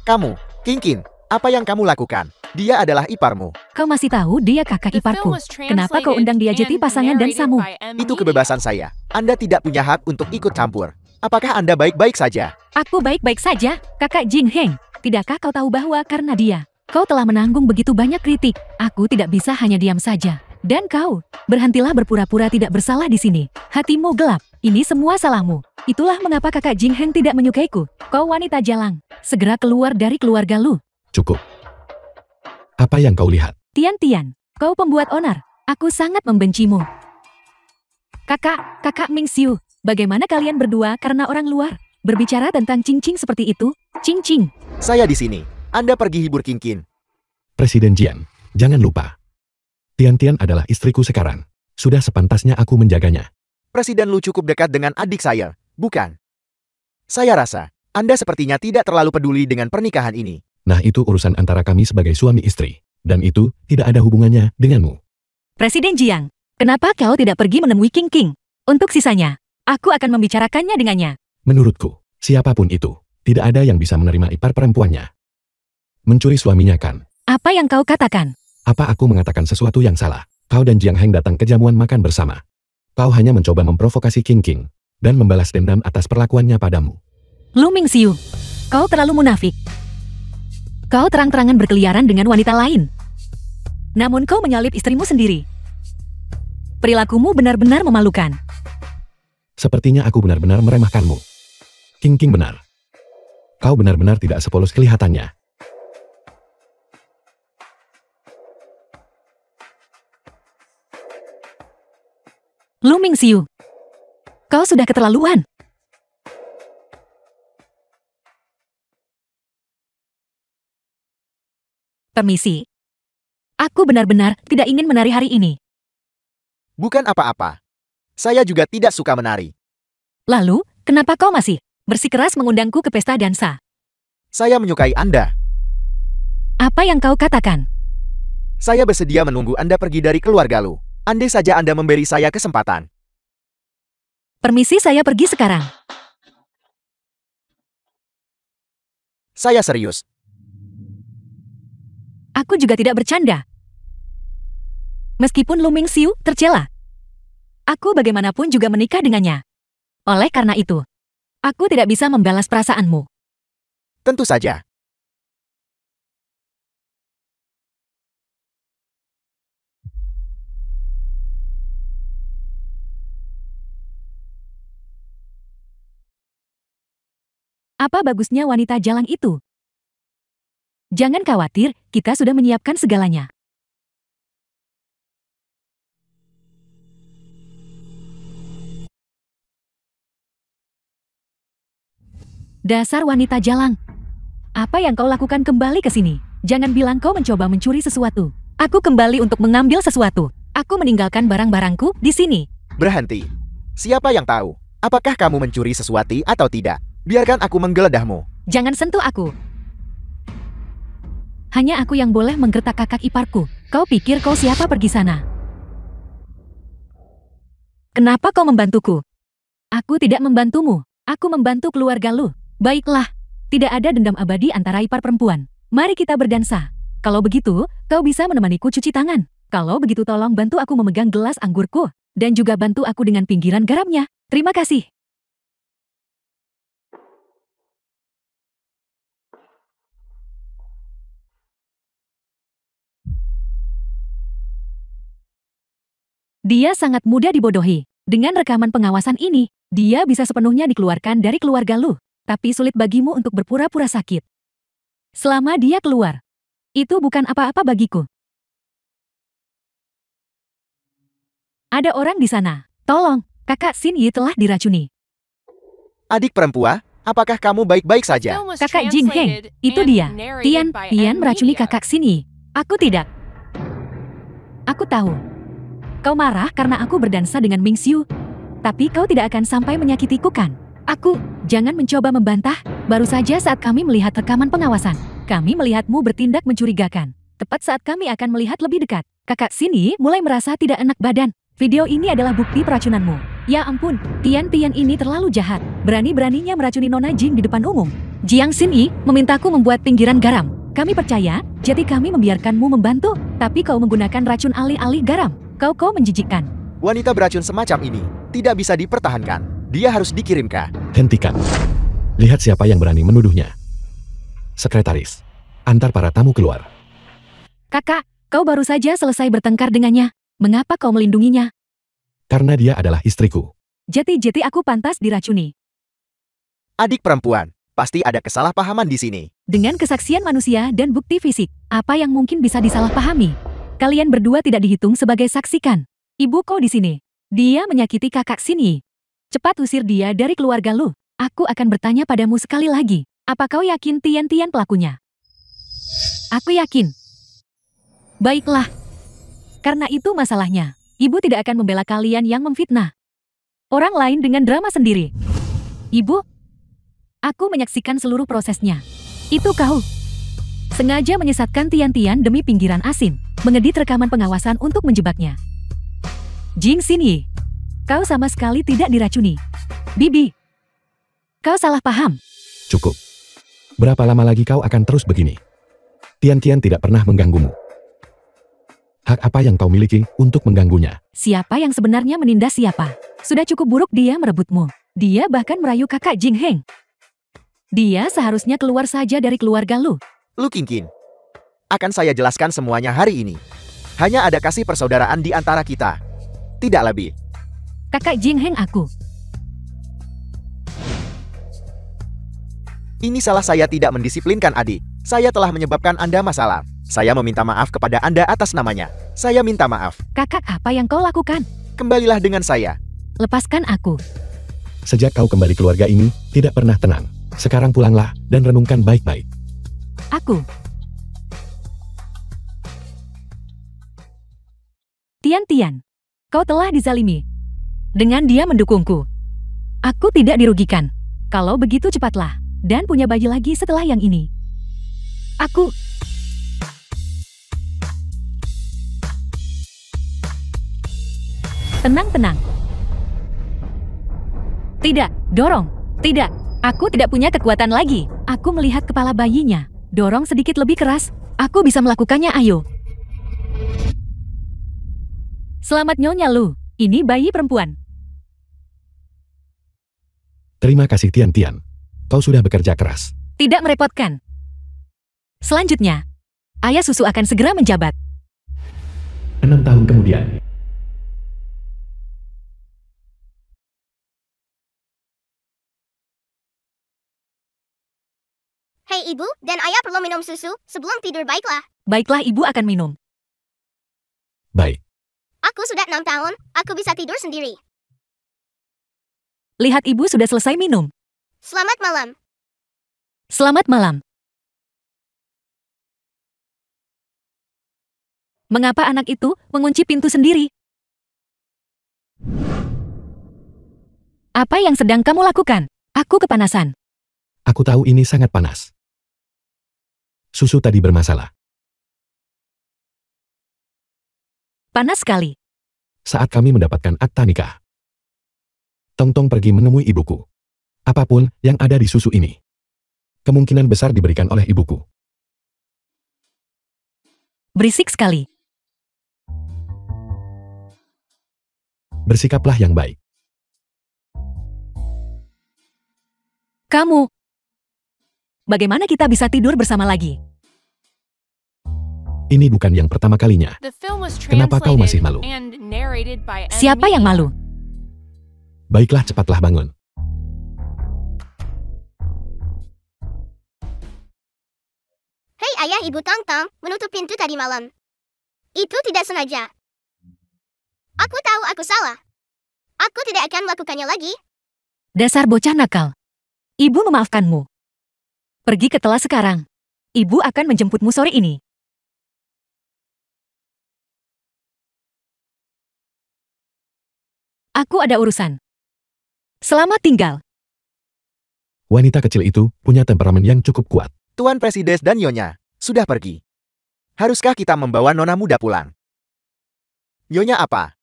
Kamu, King, apa yang kamu lakukan? Dia adalah iparmu. Kau masih tahu dia kakak The iparku. film was Kenapa kau translated undang dia jadi and pasangan narrated dansamu? by M Itu Media. kebebasan saya. Anda tidak punya hak untuk ikut campur. Apakah Anda baik-baik saja? Aku baik-baik saja, kakak Jing Heng. Tidakkah kau tahu bahwa karena dia, kau telah menanggung begitu banyak kritik. Aku tidak bisa hanya diam saja. Dan kau, berhentilah berpura-pura tidak bersalah di sini. Hatimu gelap. Ini semua salahmu. Itulah mengapa kakak Jing Heng tidak menyukaiku. Kau wanita jalang. Segera keluar dari keluarga Lu. Cukup. Apa yang kau lihat? Tian, kau pembuat onar. Aku sangat membencimu. Kakak Ming Xiu, bagaimana kalian berdua karena orang luar? Berbicara tentang cincin seperti itu? Cincin. Saya di sini. Anda pergi hibur King. Presiden Jian, jangan lupa. Tian adalah istriku sekarang. Sudah sepantasnya aku menjaganya. Presiden Lu cukup dekat dengan adik saya, bukan? Saya rasa, Anda sepertinya tidak terlalu peduli dengan pernikahan ini. Nah, itu urusan antara kami sebagai suami istri. Dan itu tidak ada hubungannya denganmu. Presiden Jiang, kenapa kau tidak pergi menemui King? Untuk sisanya, aku akan membicarakannya dengannya. Menurutku, siapapun itu, Tidak ada yang bisa menerima ipar perempuannya. Mencuri suaminya kan? Apa yang kau katakan? Apa aku mengatakan sesuatu yang salah? Kau dan Jiang Heng datang ke jamuan makan bersama. Kau hanya mencoba memprovokasi King King dan membalas dendam atas perlakuannya padamu. Lu Mingxiu, kau terlalu munafik. Kau terang-terangan berkeliaran dengan wanita lain. Namun kau menyalip istrimu sendiri. Perilakumu benar-benar memalukan. Sepertinya aku benar-benar meremehkanmu. King King benar. Kau benar-benar tidak sepolos kelihatannya. Lu Mingxiu, kau sudah keterlaluan. Permisi. Aku benar-benar tidak ingin menari hari ini. Bukan apa-apa. Saya juga tidak suka menari. Lalu, kenapa kau masih bersikeras mengundangku ke pesta dansa? Saya menyukai Anda. Apa yang kau katakan? Saya bersedia menunggu Anda pergi dari keluarga Lu. Andai saja Anda memberi saya kesempatan. Permisi, saya pergi sekarang. Saya serius. Aku juga tidak bercanda. Meskipun Lu Mingxiu tercela, aku bagaimanapun juga menikah dengannya. Oleh karena itu, aku tidak bisa membalas perasaanmu. Tentu saja. Apa bagusnya wanita jalang itu? Jangan khawatir, kita sudah menyiapkan segalanya. Dasar wanita jalang. Apa yang kau lakukan kembali ke sini? Jangan bilang kau mencoba mencuri sesuatu. Aku kembali untuk mengambil sesuatu. Aku meninggalkan barang-barangku di sini. Berhenti. Siapa yang tahu? Apakah kamu mencuri sesuatu atau tidak? Biarkan aku menggeledahmu. Jangan sentuh aku. Hanya aku yang boleh menggertak kakak iparku. Kau pikir kau siapa pergi sana? Kenapa kau membantuku? Aku tidak membantumu. Aku membantu keluarga lu. Baiklah. Tidak ada dendam abadi antara ipar perempuan. Mari kita berdansa. Kalau begitu, kau bisa menemaniku cuci tangan. Kalau begitu tolong bantu aku memegang gelas anggurku. Dan juga bantu aku dengan pinggiran garamnya. Terima kasih. Dia sangat mudah dibodohi. Dengan rekaman pengawasan ini, dia bisa sepenuhnya dikeluarkan dari keluarga lu. Tapi sulit bagimu untuk berpura-pura sakit. Selama dia keluar, itu bukan apa-apa bagiku. Ada orang di sana. Tolong, kakak Xin Yi telah diracuni. Adik perempuan, apakah kamu baik-baik saja? Film was Kakak Jin Heng, translated itu and dia. narrated by Tian M. meracuni Media. kakak Xin Yi. Aku tidak. Aku tahu. Kau marah karena aku berdansa dengan Mingxiu. Tapi kau tidak akan sampai menyakitiku kan? Jangan mencoba membantah. Baru saja saat kami melihat rekaman pengawasan, kami melihatmu bertindak mencurigakan. Tepat saat kami akan melihat lebih dekat, kakak Xin Yi mulai merasa tidak enak badan. Video ini adalah bukti peracunanmu. Ya ampun, Tian ini terlalu jahat. Berani-beraninya meracuni Nona Jing di depan umum. Jiang Xin Yi memintaku membuat pinggiran garam. Kami percaya, jadi kami membiarkanmu membantu. Tapi kau menggunakan racun alih-alih garam. Kau menjijikkan. Wanita beracun semacam ini tidak bisa dipertahankan. Dia harus dikirimkan. Hentikan. Lihat siapa yang berani menuduhnya. Sekretaris, antar para tamu keluar. Kakak, kau baru saja selesai bertengkar dengannya. Mengapa kau melindunginya? Karena dia adalah istriku. Jati-jati aku pantas diracuni. Adik perempuan, pasti ada kesalahpahaman di sini. Dengan kesaksian manusia dan bukti fisik, apa yang mungkin bisa disalahpahami? Kalian berdua tidak dihitung sebagai saksikan. Ibu kau di sini. Dia menyakiti kakak Xin Yi. Cepat usir dia dari keluarga lu. Aku akan bertanya padamu sekali lagi. Apa kau yakin Tian pelakunya? Aku yakin. Baiklah. Karena itu masalahnya. Ibu tidak akan membela kalian yang memfitnah orang lain dengan drama sendiri. Ibu, aku menyaksikan seluruh prosesnya. Itu kau. Sengaja menyesatkan Tian demi pinggiran asin. Mengedit rekaman pengawasan untuk menjebaknya. Jing Xin Yi, kau sama sekali tidak diracuni. Bibi, kau salah paham. Cukup. Berapa lama lagi kau akan terus begini? Tian-Tian tidak pernah mengganggumu. Hak apa yang kau miliki untuk mengganggunya? Siapa yang sebenarnya menindas siapa? Sudah cukup buruk dia merebutmu. Dia bahkan merayu kakak Jing Heng. Dia seharusnya keluar saja dari keluarga Lu. Lu Qingqin. Akan saya jelaskan semuanya hari ini. Hanya ada kasih persaudaraan di antara kita. Tidak lebih. Kakak Jing Heng aku. Ini salah saya tidak mendisiplinkan adik. Saya telah menyebabkan Anda masalah. Saya meminta maaf kepada Anda atas namanya. Saya minta maaf. Kakak apa yang kau lakukan? Kembalilah dengan saya. Lepaskan aku. Sejak kau kembali keluarga ini, tidak pernah tenang. Sekarang pulanglah dan renungkan baik-baik. Aku. Tian-Tian. Kau telah dizalimi. Dengan dia mendukungku. Aku tidak dirugikan. Kalau begitu cepatlah. Dan punya bayi lagi setelah yang ini. Aku... Tenang-tenang. Tidak, dorong. Tidak, aku tidak punya kekuatan lagi. Aku melihat kepala bayinya. Dorong sedikit lebih keras. Aku bisa melakukannya, ayo. Selamat Nyonya Lu. Ini bayi perempuan. Terima kasih Tian-Tian. Kau sudah bekerja keras. Tidak merepotkan. Selanjutnya, ayah susu akan segera menjabat. 6 tahun kemudian. Hei ibu dan ayah perlu minum susu sebelum tidur baiklah. Baiklah ibu akan minum. Baik. Aku sudah 6 tahun, aku bisa tidur sendiri. Lihat ibu sudah selesai minum. Selamat malam. Selamat malam. Mengapa anak itu mengunci pintu sendiri? Apa yang sedang kamu lakukan? Aku kepanasan. Aku tahu ini sangat panas. Susu tadi bermasalah. Panas sekali. Saat kami mendapatkan akta nikah, Tong-Tong pergi menemui ibuku. Apapun yang ada di susu ini, kemungkinan besar diberikan oleh ibuku. Berisik sekali. Bersikaplah yang baik. Kamu. Bagaimana kita bisa tidur bersama lagi? Ini bukan yang pertama kalinya. The film was Kenapa kau masih malu? translated and narrated by Siapa yang malu? Baiklah, cepatlah bangun. Hei ayah ibu Tong-Tong, menutup pintu tadi malam. Itu tidak sengaja. Aku tahu aku salah. Aku tidak akan melakukannya lagi. Dasar bocah nakal. Ibu memaafkanmu. Pergi ke telas sekarang. Ibu akan menjemputmu sore ini. Aku ada urusan. Selamat tinggal. Wanita kecil itu punya temperamen yang cukup kuat. Tuan Presiden dan Nyonya sudah pergi. Haruskah kita membawa nona muda pulang? Nyonya apa?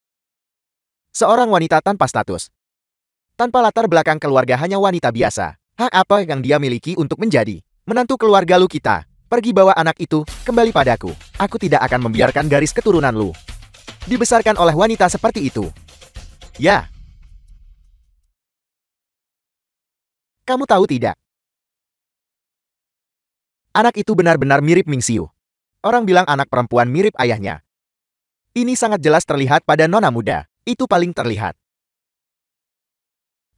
Seorang wanita tanpa status. Tanpa latar belakang keluarga, hanya wanita biasa. Hak apa yang dia miliki untuk menjadi menantu keluarga Lu kita? Pergi bawa anak itu kembali padaku. Aku tidak akan membiarkan garis keturunan Lu dibesarkan oleh wanita seperti itu. Ya. Kamu tahu tidak? Anak itu benar-benar mirip Ming Xiu. Orang bilang anak perempuan mirip ayahnya. Ini sangat jelas terlihat pada nona muda. Itu paling terlihat.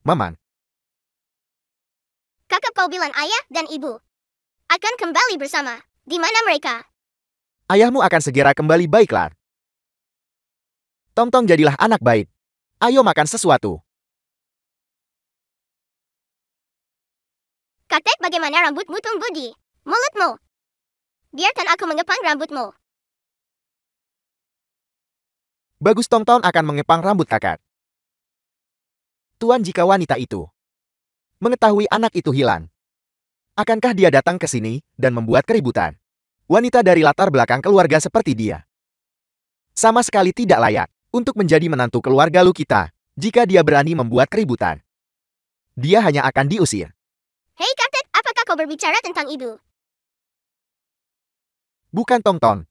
Mamang. Kakak Pau bilang ayah dan ibu akan kembali bersama. Di mana mereka? Ayahmu akan segera kembali, baiklah. Tong-Tong, jadilah anak baik. Ayo makan sesuatu. Kakek, bagaimana rambutmu tumbuh di mulutmu? Biarkan aku mengepang rambutmu. Bagus, Tong-Tong akan mengepang rambut kakak. Tuan, jika wanita itu mengetahui anak itu hilang, akankah dia datang ke sini dan membuat keributan? Wanita dari latar belakang keluarga seperti dia sama sekali tidak layak untuk menjadi menantu keluarga Lu kita. Jika dia berani membuat keributan, dia hanya akan diusir. Hei kakek, apakah kau berbicara tentang ibu? Bukan Tongtong.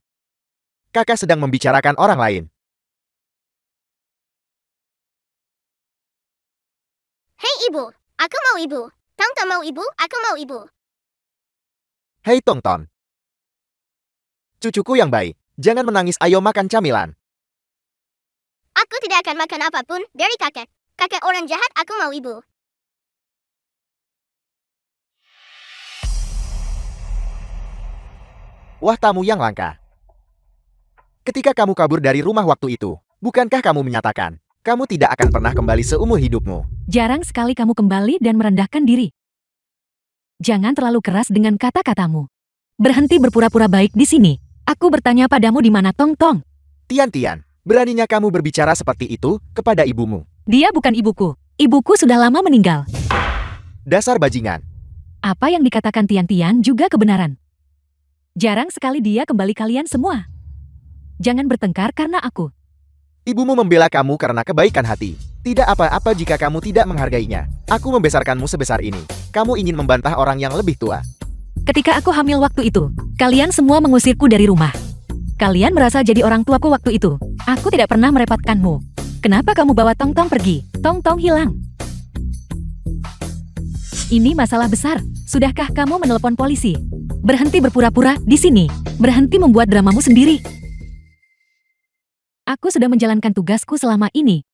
Kakak sedang membicarakan orang lain. Hei ibu, aku mau ibu. Tongtong mau ibu, aku mau ibu. Hei Tongtong. Cucuku yang baik, jangan menangis, ayo makan camilan. Aku tidak akan makan apapun dari kakek. Kakek orang jahat, aku mau ibu. Wah, tamu yang langka. Ketika kamu kabur dari rumah waktu itu, bukankah kamu menyatakan, kamu tidak akan pernah kembali seumur hidupmu? Jarang sekali kamu kembali dan merendahkan diri. Jangan terlalu keras dengan kata-katamu. Berhenti berpura-pura baik di sini. Aku bertanya padamu di mana Tongtong. Tian, beraninya kamu berbicara seperti itu kepada ibumu? Dia bukan ibuku. Ibuku sudah lama meninggal. Dasar bajingan. Apa yang dikatakan Tian juga kebenaran. Jarang sekali dia kembali kalian semua. Jangan bertengkar karena aku. Ibumu membela kamu karena kebaikan hati. Tidak apa-apa jika kamu tidak menghargainya. Aku membesarkanmu sebesar ini. Kamu ingin membantah orang yang lebih tua. Ketika aku hamil waktu itu, kalian semua mengusirku dari rumah. Kalian merasa jadi orang tuaku waktu itu. Aku tidak pernah merepotkanmu. Kenapa kamu bawa Tongtong pergi? Tongtong hilang. Ini masalah besar. Sudahkah kamu menelpon polisi? Berhenti berpura-pura di sini. Berhenti membuat dramamu sendiri. Aku sudah menjalankan tugasku selama ini.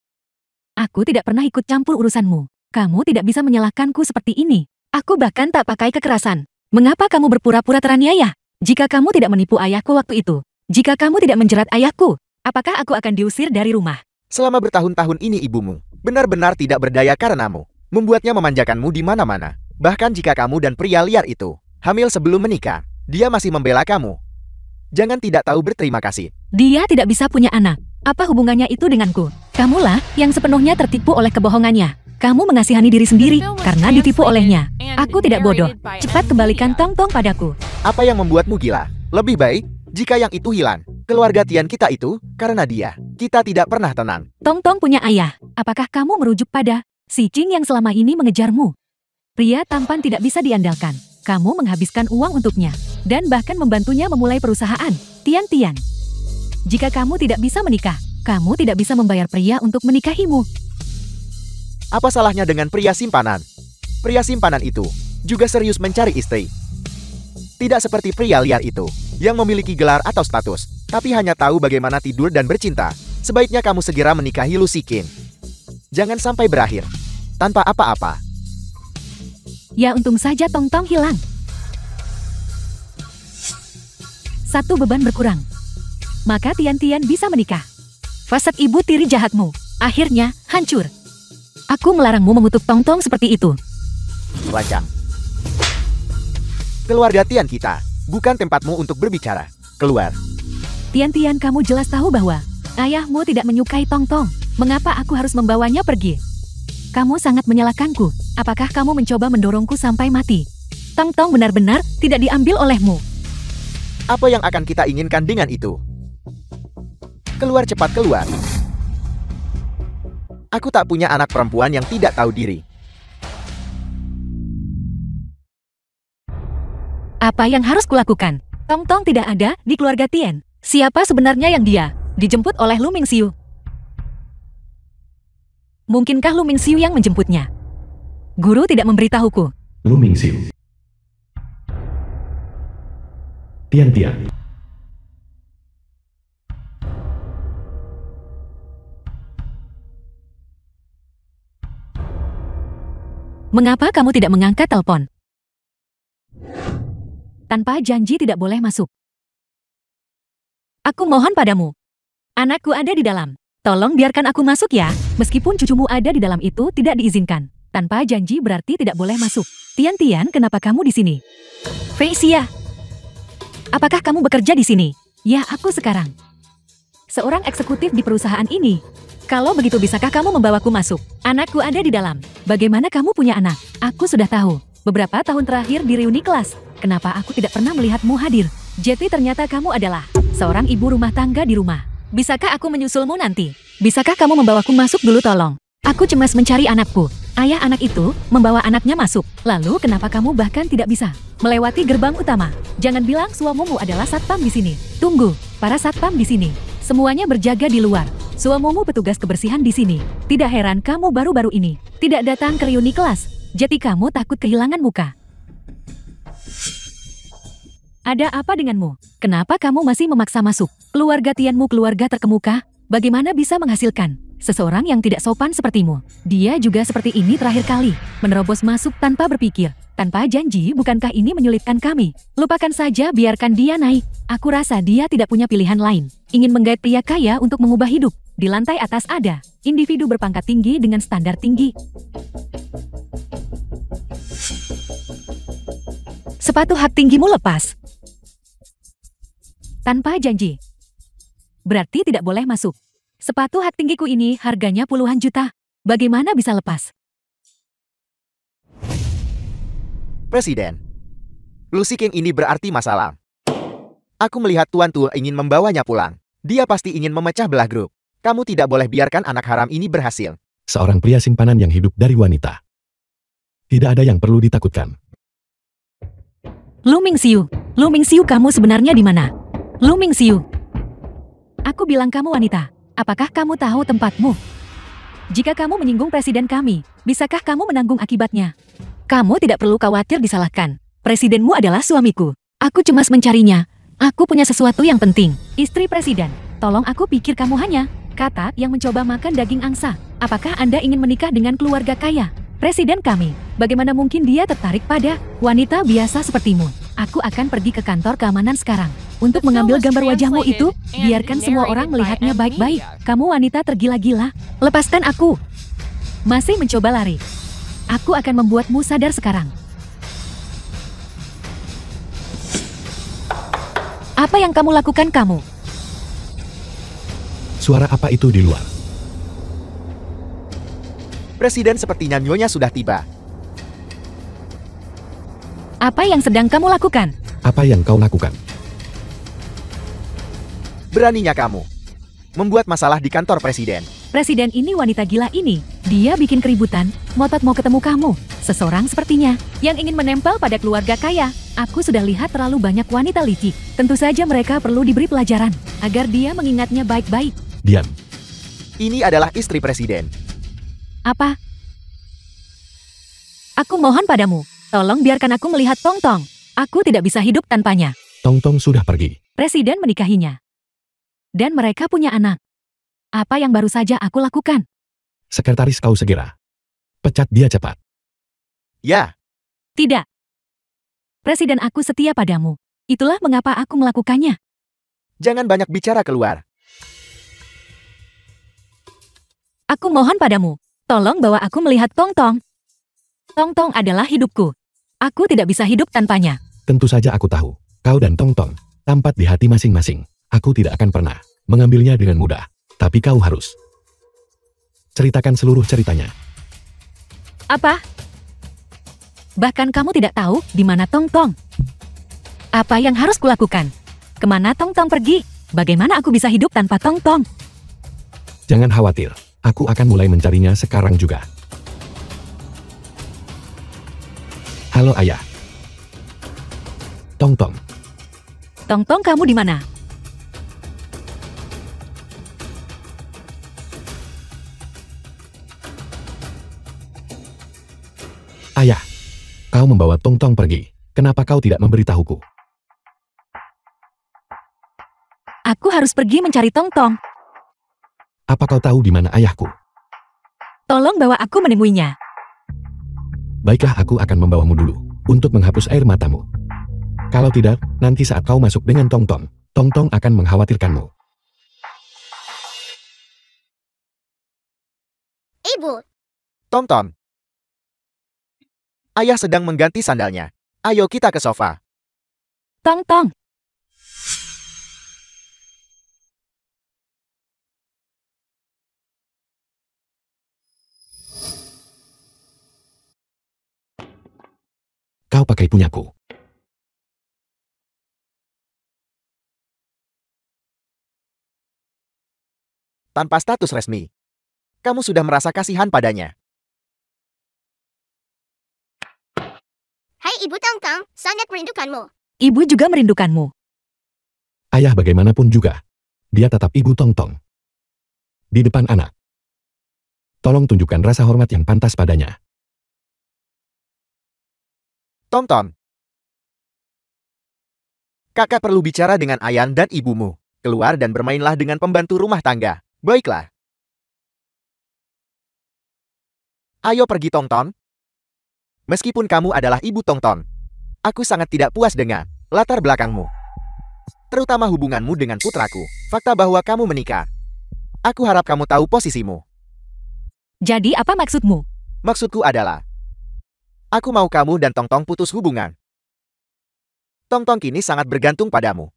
Aku tidak pernah ikut campur urusanmu. Kamu tidak bisa menyalahkanku seperti ini. Aku bahkan tak pakai kekerasan. Mengapa kamu berpura-pura teraniaya? Jika kamu tidak menipu ayahku waktu itu, jika kamu tidak menjerat ayahku, apakah aku akan diusir dari rumah? Selama bertahun-tahun ini ibumu benar-benar tidak berdaya karenamu, membuatnya memanjakanmu di mana-mana. Bahkan jika kamu dan pria liar itu hamil sebelum menikah, dia masih membela kamu. Jangan tidak tahu berterima kasih. Dia tidak bisa punya anak. Apa hubungannya itu denganku? Kamulah yang sepenuhnya tertipu oleh kebohongannya. Kamu mengasihani diri sendiri karena ditipu olehnya. Aku tidak bodoh. Cepat kembalikan Tongtong padaku. Apa yang membuatmu gila? Lebih baik jika yang itu hilang. Keluarga Tian kita itu, karena dia, kita tidak pernah tenang. Tongtong punya ayah. Apakah kamu merujuk pada si Ching yang selama ini mengejarmu? Pria tampan tidak bisa diandalkan. Kamu menghabiskan uang untuknya dan bahkan membantunya memulai perusahaan. Tian. Jika kamu tidak bisa menikah, kamu tidak bisa membayar pria untuk menikahimu. Apa salahnya dengan pria simpanan? Pria simpanan itu juga serius mencari istri. Tidak seperti pria liar itu, yang memiliki gelar atau status, tapi hanya tahu bagaimana tidur dan bercinta. Sebaiknya kamu segera menikahi Lu Sikin. Jangan sampai berakhir tanpa apa-apa. Ya untung saja Tongtong hilang. Satu beban berkurang. Maka Tian bisa menikah. Fasad ibu tiri jahatmu akhirnya hancur. Aku melarangmu mengutuk Tongtong seperti itu. Lancang. Keluarga Tian kita, bukan tempatmu untuk berbicara. Keluar. Tian, kamu jelas tahu bahwa ayahmu tidak menyukai Tongtong. Mengapa aku harus membawanya pergi? Kamu sangat menyalahkanku. Apakah kamu mencoba mendorongku sampai mati? Tongtong benar-benar tidak diambil olehmu. Apa yang akan kita inginkan dengan itu? Keluar, cepat keluar. Aku tak punya anak perempuan yang tidak tahu diri. Apa yang harus kulakukan? Tongtong tidak ada di keluarga Tian. Siapa sebenarnya yang dia dijemput oleh Lu Mingxiu? Mungkinkah Lu Mingxiu yang menjemputnya? Guru tidak memberitahuku. Lu Mingxiu. Tian. Mengapa kamu tidak mengangkat telepon? Tanpa janji tidak boleh masuk. Aku mohon padamu. Anakku ada di dalam. Tolong biarkan aku masuk ya. Meskipun cucumu ada di dalam itu tidak diizinkan. Tanpa janji berarti tidak boleh masuk. Tian, kenapa kamu di sini? Fei Xia. Apakah kamu bekerja di sini? Ya, aku sekarang seorang eksekutif di perusahaan ini. Kalau begitu bisakah kamu membawaku masuk? Anakku ada di dalam. Bagaimana kamu punya anak? Aku sudah tahu. Beberapa tahun terakhir di reuni kelas. Kenapa aku tidak pernah melihatmu hadir? Jadi ternyata kamu adalah seorang ibu rumah tangga di rumah. Bisakah aku menyusulmu nanti? Bisakah kamu membawaku masuk dulu tolong? Aku cemas mencari anakku. Ayah anak itu membawa anaknya masuk. Lalu kenapa kamu bahkan tidak bisa melewati gerbang utama? Jangan bilang suamimu adalah satpam di sini. Tunggu, para satpam di sini. Semuanya berjaga di luar. Suamimu petugas kebersihan di sini. Tidak heran kamu baru-baru ini tidak datang ke reuni kelas. Jadi kamu takut kehilangan muka. Ada apa denganmu? Kenapa kamu masih memaksa masuk? Keluarga Tianmu keluarga terkemuka. Bagaimana bisa menghasilkan seseorang yang tidak sopan sepertimu? Dia juga seperti ini terakhir kali. Menerobos masuk tanpa berpikir, tanpa janji. Bukankah ini menyulitkan kami? Lupakan saja, biarkan dia naik. Aku rasa dia tidak punya pilihan lain. Ingin menggait pria kaya untuk mengubah hidup. Di lantai atas ada individu berpangkat tinggi dengan standar tinggi. Sepatu hak tinggimu lepas. Tanpa janji. Berarti tidak boleh masuk. Sepatu hak tinggiku ini harganya puluhan juta. Bagaimana bisa lepas? Presiden. Lucy King ini berarti masalah. Aku melihat Tuan Tu ingin membawanya pulang. Dia pasti ingin memecah belah grup. Kamu tidak boleh biarkan anak haram ini berhasil. Seorang pria simpanan yang hidup dari wanita. Tidak ada yang perlu ditakutkan. Lu Mingxiu, kamu sebenarnya di mana? Lu Mingxiu. Aku bilang kamu wanita. Apakah kamu tahu tempatmu? Jika kamu menyinggung presiden kami, bisakah kamu menanggung akibatnya? Kamu tidak perlu khawatir disalahkan. Presidenmu adalah suamiku. Aku cemas mencarinya. Aku punya sesuatu yang penting. Istri presiden, tolong aku pikir kamu hanya kata yang mencoba makan daging angsa. Apakah Anda ingin menikah dengan keluarga kaya? Presiden kami, bagaimana mungkin dia tertarik pada wanita biasa sepertimu? Aku akan pergi ke kantor keamanan sekarang. Untuk mengambil gambar wajahmu itu, biarkan semua orang melihatnya baik-baik. Kamu wanita tergila-gila. Lepaskan aku. Masih mencoba lari. Aku akan membuatmu sadar sekarang. Apa yang kamu lakukan kamu? Suara apa itu di luar? Presiden sepertinya nyonya sudah tiba. Apa yang sedang kamu lakukan? Apa yang kau lakukan? Beraninya kamu membuat masalah di kantor presiden. Presiden ini wanita gila ini. Dia bikin keributan, ngotot mau ketemu kamu. Seseorang sepertinya yang ingin menempel pada keluarga kaya. Aku sudah lihat terlalu banyak wanita licik. Tentu saja mereka perlu diberi pelajaran agar dia mengingatnya baik-baik. Diam. Ini adalah istri presiden. Apa? Aku mohon padamu, tolong biarkan aku melihat Tong Tong. Aku tidak bisa hidup tanpanya. Tong Tong sudah pergi. Presiden menikahinya. Dan mereka punya anak. Apa yang baru saja aku lakukan? Sekretaris kau segera. Pecat dia cepat. Ya, Tidak. Presiden aku setia padamu. Itulah mengapa aku melakukannya. jangan banyak bicara keluar. Aku mohon padamu, tolong bawa aku melihat Tong Tong. Tong Tong adalah hidupku. Aku tidak bisa hidup tanpanya. Tentu saja aku tahu. Kau dan Tong Tong tampat di hati masing-masing. Aku tidak akan pernah mengambilnya dengan mudah. Tapi kau harus ceritakan seluruh ceritanya. Apa? Bahkan kamu tidak tahu di mana Tong Tong. Apa yang harus kulakukan? Kemana Tong Tong pergi? Bagaimana aku bisa hidup tanpa Tong Tong? Jangan khawatir. Aku akan mulai mencarinya sekarang juga. Halo ayah. Tong Tong. Tong Tong kamu di mana? Ayah. Kau membawa Tong Tong pergi. Kenapa kau tidak memberitahuku? Aku harus pergi mencari Tong Tong. Apa kau tahu di mana ayahku? Tolong bawa aku menemuinya. Baiklah, aku akan membawamu dulu untuk menghapus air matamu. Kalau tidak, nanti saat kau masuk dengan Tong Tong, Tong Tong akan mengkhawatirkanmu. Ibu, Tom Tom. Ayah sedang mengganti sandalnya. Ayo kita ke sofa. Tong Tong. Kau pakai punyaku. Tanpa status resmi. Kamu sudah merasa kasihan padanya. Hei Ibu Tongtong, sangat merindukanmu. Ibu juga merindukanmu. Ayah bagaimanapun juga, dia tetap Ibu Tongtong. Di depan anak. Tolong tunjukkan rasa hormat yang pantas padanya. Tongtong. Kakak perlu bicara dengan Ayan dan ibumu. Keluar dan bermainlah dengan pembantu rumah tangga. Baiklah. Ayo pergi Tongtong. Meskipun kamu adalah Ibu Tongtong, aku sangat tidak puas dengan latar belakangmu. Terutama hubunganmu dengan putraku. Fakta bahwa kamu menikah. Aku harap kamu tahu posisimu. Jadi apa maksudmu? Maksudku adalah, aku mau kamu dan Tongtong putus hubungan. Tongtong kini sangat bergantung padamu.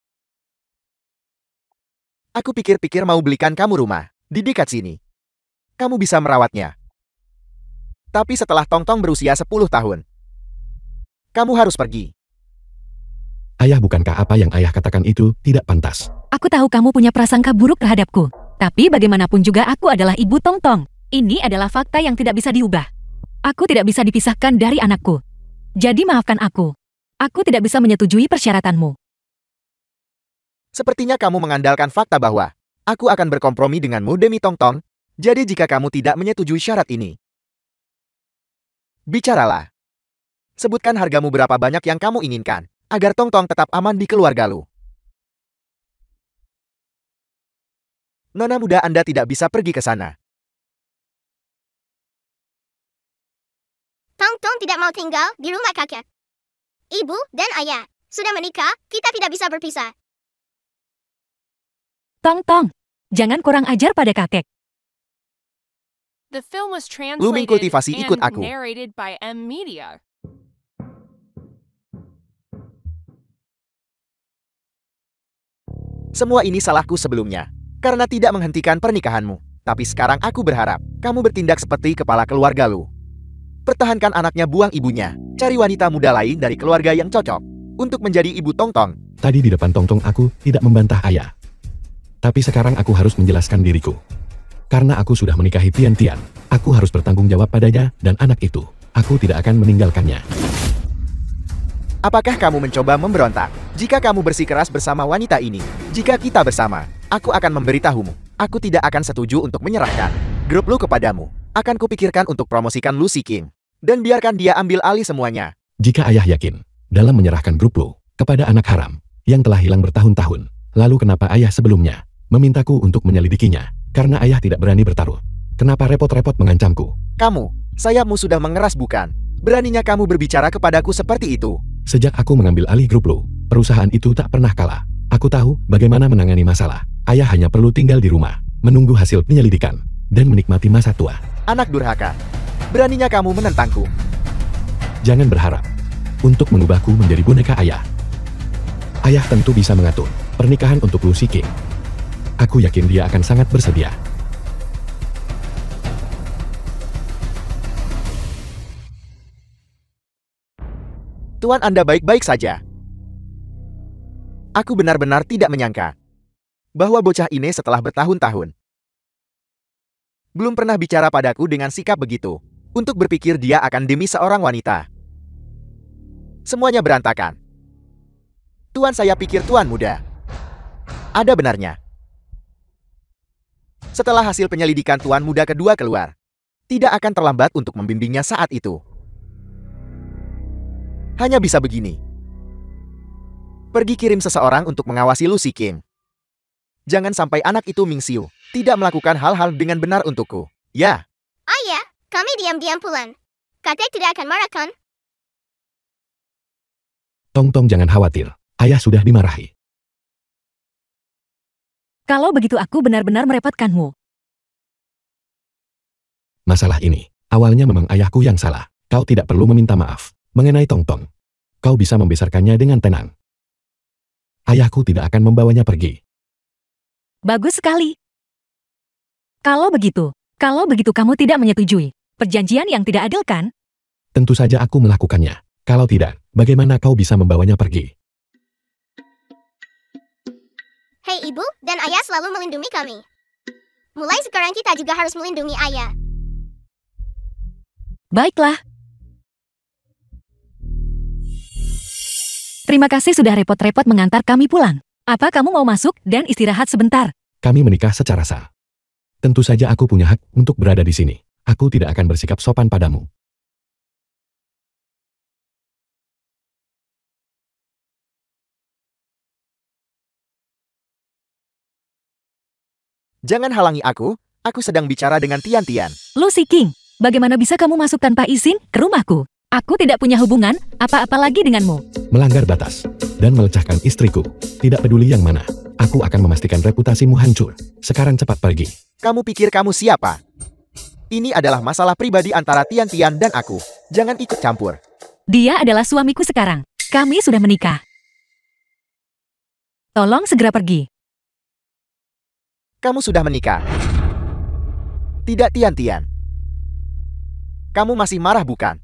Aku pikir-pikir mau belikan kamu rumah di dekat sini. Kamu bisa merawatnya. Tapi setelah Tongtong berusia 10 tahun, kamu harus pergi. Ayah, bukankah apa yang ayah katakan itu tidak pantas? Aku tahu kamu punya prasangka buruk terhadapku. Tapi bagaimanapun juga aku adalah Ibu Tongtong. Ini adalah fakta yang tidak bisa diubah. Aku tidak bisa dipisahkan dari anakku. Jadi maafkan aku. Aku tidak bisa menyetujui persyaratanmu. Sepertinya kamu mengandalkan fakta bahwa aku akan berkompromi denganmu demi Tongtong. Jadi jika kamu tidak menyetujui syarat ini, bicaralah. Sebutkan hargamu berapa banyak yang kamu inginkan, agar Tongtong tetap aman di keluarga lu. Nona muda Anda tidak bisa pergi ke sana. Tongtong tidak mau tinggal di rumah kakek. Ibu dan ayah sudah menikah, kita tidak bisa berpisah. Tongtong, jangan kurang ajar pada kakek. The film was Luming translated kultivasi ikut and aku. narrated by M Media. Semua ini salahku sebelumnya, karena tidak menghentikan pernikahanmu. Tapi sekarang aku berharap kamu bertindak seperti kepala keluarga lu. Pertahankan anaknya, buang ibunya. Cari wanita muda lain dari keluarga yang cocok untuk menjadi Ibu Tongtong. Tadi di depan Tongtong aku tidak membantah ayah. Tapi sekarang aku harus menjelaskan diriku. Karena aku sudah menikahi Tian Tian, aku harus bertanggung jawab padanya dan anak itu. Aku tidak akan meninggalkannya. Apakah kamu mencoba memberontak? Jika kamu bersikeras bersama wanita ini, jika kita bersama, aku akan memberitahumu. Aku tidak akan setuju untuk menyerahkan grup lu kepadamu. Akan kupikirkan untuk promosikan Lu Seeking. Dan biarkan dia ambil alih semuanya. Jika ayah yakin dalam menyerahkan grup Lu kepada anak haram yang telah hilang bertahun-tahun, lalu kenapa ayah sebelumnya memintaku untuk menyelidikinya? Karena ayah tidak berani bertaruh. Kenapa repot-repot mengancamku? Kamu, sayapmu sudah mengeras bukan? Beraninya kamu berbicara kepadaku seperti itu? Sejak aku mengambil alih grup Lu, perusahaan itu tak pernah kalah. Aku tahu bagaimana menangani masalah. Ayah hanya perlu tinggal di rumah, menunggu hasil penyelidikan, dan menikmati masa tua. Anak durhaka. Beraninya kamu menentangku. Jangan berharap untuk mengubahku menjadi boneka ayah. Ayah tentu bisa mengatur pernikahan untuk Lu Seeking. Aku yakin dia akan sangat bersedia. Tuan Anda baik-baik saja. Aku benar-benar tidak menyangka bahwa bocah ini setelah bertahun-tahun belum pernah bicara padaku dengan sikap begitu. Untuk berpikir dia akan demi seorang wanita. Semuanya berantakan. Tuan, saya pikir Tuan muda. Ada benarnya. Setelah hasil penyelidikan Tuan muda kedua keluar, tidak akan terlambat untuk membimbingnya saat itu. Hanya bisa begini. Pergi kirim seseorang untuk mengawasi Lu Seeking. Jangan sampai anak itu Mingxiu tidak melakukan hal-hal dengan benar untukku. Ya. Ayah, kami diam-diam pulang. Kakek tidak akan marah kan? Tongtong, jangan khawatir. Ayah sudah dimarahi. Kalau begitu aku benar-benar merepotkanmu. Masalah ini, awalnya memang ayahku yang salah. Kau tidak perlu meminta maaf. Mengenai Tongtong, kau bisa membesarkannya dengan tenang. Ayahku tidak akan membawanya pergi. Bagus sekali. Kalau begitu kamu tidak menyetujui perjanjian yang tidak adil kan? Tentu saja aku melakukannya. Kalau tidak, bagaimana kau bisa membawanya pergi? Hei ibu dan ayah selalu melindungi kami. Mulai sekarang kita juga harus melindungi ayah. Baiklah. Terima kasih sudah repot-repot mengantar kami pulang. Apa kamu mau masuk dan istirahat sebentar? Kami menikah secara sah. Tentu saja aku punya hak untuk berada di sini. Aku tidak akan bersikap sopan padamu. Jangan halangi aku sedang bicara dengan Tian. Lu si King, bagaimana bisa kamu masuk tanpa izin ke rumahku? Aku tidak punya hubungan apa-apa lagi denganmu. Melanggar batas dan melecahkan istriku. Tidak peduli yang mana. Aku akan memastikan reputasimu hancur. Sekarang cepat pergi. Kamu pikir kamu siapa? Ini adalah masalah pribadi antara Tian dan aku. Jangan ikut campur. Dia adalah suamiku sekarang. Kami sudah menikah. Tolong segera pergi. Kamu sudah menikah. Tidak Tian. Kamu masih marah bukan?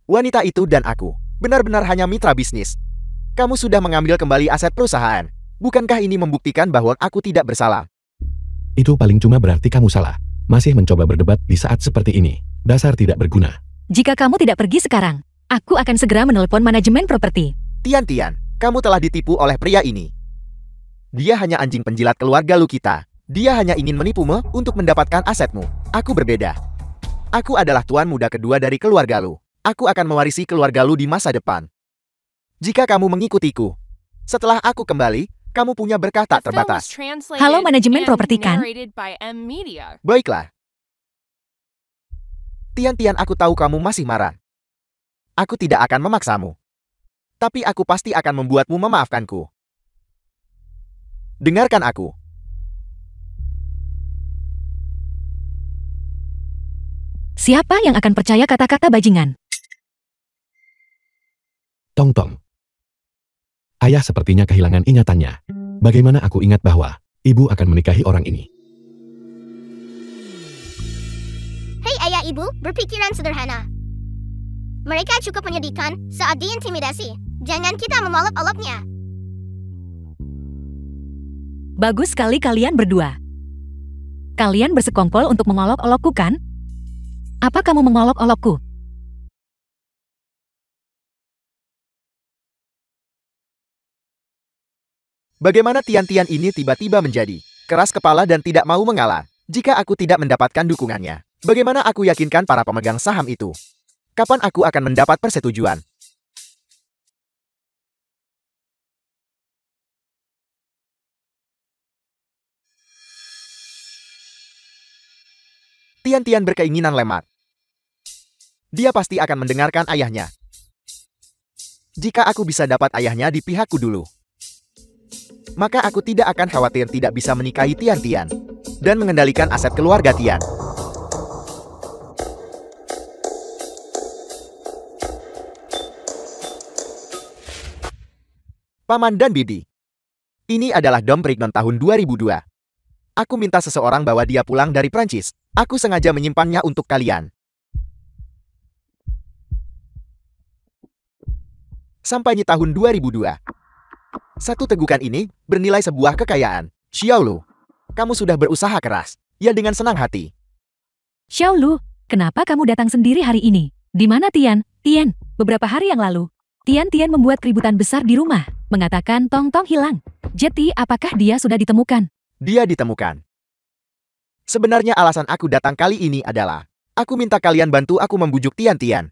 Wanita itu dan aku benar-benar hanya mitra bisnis. Kamu sudah mengambil kembali aset perusahaan. Bukankah ini membuktikan bahwa aku tidak bersalah? Itu paling cuma berarti kamu salah. Masih mencoba berdebat di saat seperti ini. Dasar tidak berguna. Jika kamu tidak pergi sekarang, aku akan segera menelepon manajemen properti. Tian, kamu telah ditipu oleh pria ini. Dia hanya anjing penjilat keluarga lu kita. Dia hanya ingin menipumu untuk mendapatkan asetmu. Aku berbeda. Aku adalah tuan muda kedua dari keluarga lu. Aku akan mewarisi keluarga lu di masa depan. Jika kamu mengikutiku, setelah aku kembali, kamu punya berkah tak terbatas. Halo manajemen properti kan? Baiklah. Tian, aku tahu kamu masih marah. Aku tidak akan memaksamu. Tapi aku pasti akan membuatmu memaafkanku. Dengarkan aku. Siapa yang akan percaya kata-kata bajingan? Tong. Ayah sepertinya kehilangan ingatannya. Bagaimana aku ingat bahwa ibu akan menikahi orang ini? Hei ayah ibu, berpikiran sederhana. Mereka cukup menyedihkan saat diintimidasi. Jangan kita memolok-oloknya. Bagus sekali kalian berdua. Kalian bersekongkol untuk mengolok-olokku kan? Apa kamu mengolok-olokku? Bagaimana Tian ini tiba-tiba menjadi keras kepala dan tidak mau mengalah jika aku tidak mendapatkan dukungannya? Bagaimana aku yakinkan para pemegang saham itu? Kapan aku akan mendapat persetujuan? Tian berkeinginan lemak. Dia pasti akan mendengarkan ayahnya. Jika aku bisa dapat ayahnya di pihakku dulu, maka aku tidak akan khawatir tidak bisa menikahi Tian dan mengendalikan aset keluarga Tian. Paman dan Bibi, ini adalah Dom Perignon tahun 2002. Aku minta seseorang bawa dia pulang dari Prancis. Aku sengaja menyimpannya untuk kalian. Sampai di tahun 2002. Satu tegukan ini bernilai sebuah kekayaan. Xiaolu, kamu sudah berusaha keras. Ya dengan senang hati. Xiaolu, kenapa kamu datang sendiri hari ini? Di mana Tian? Beberapa hari yang lalu, Tian membuat keributan besar di rumah, mengatakan Tong hilang. Jadi, apakah dia sudah ditemukan? Dia ditemukan. Sebenarnya alasan aku datang kali ini adalah, aku minta kalian bantu aku membujuk Tian.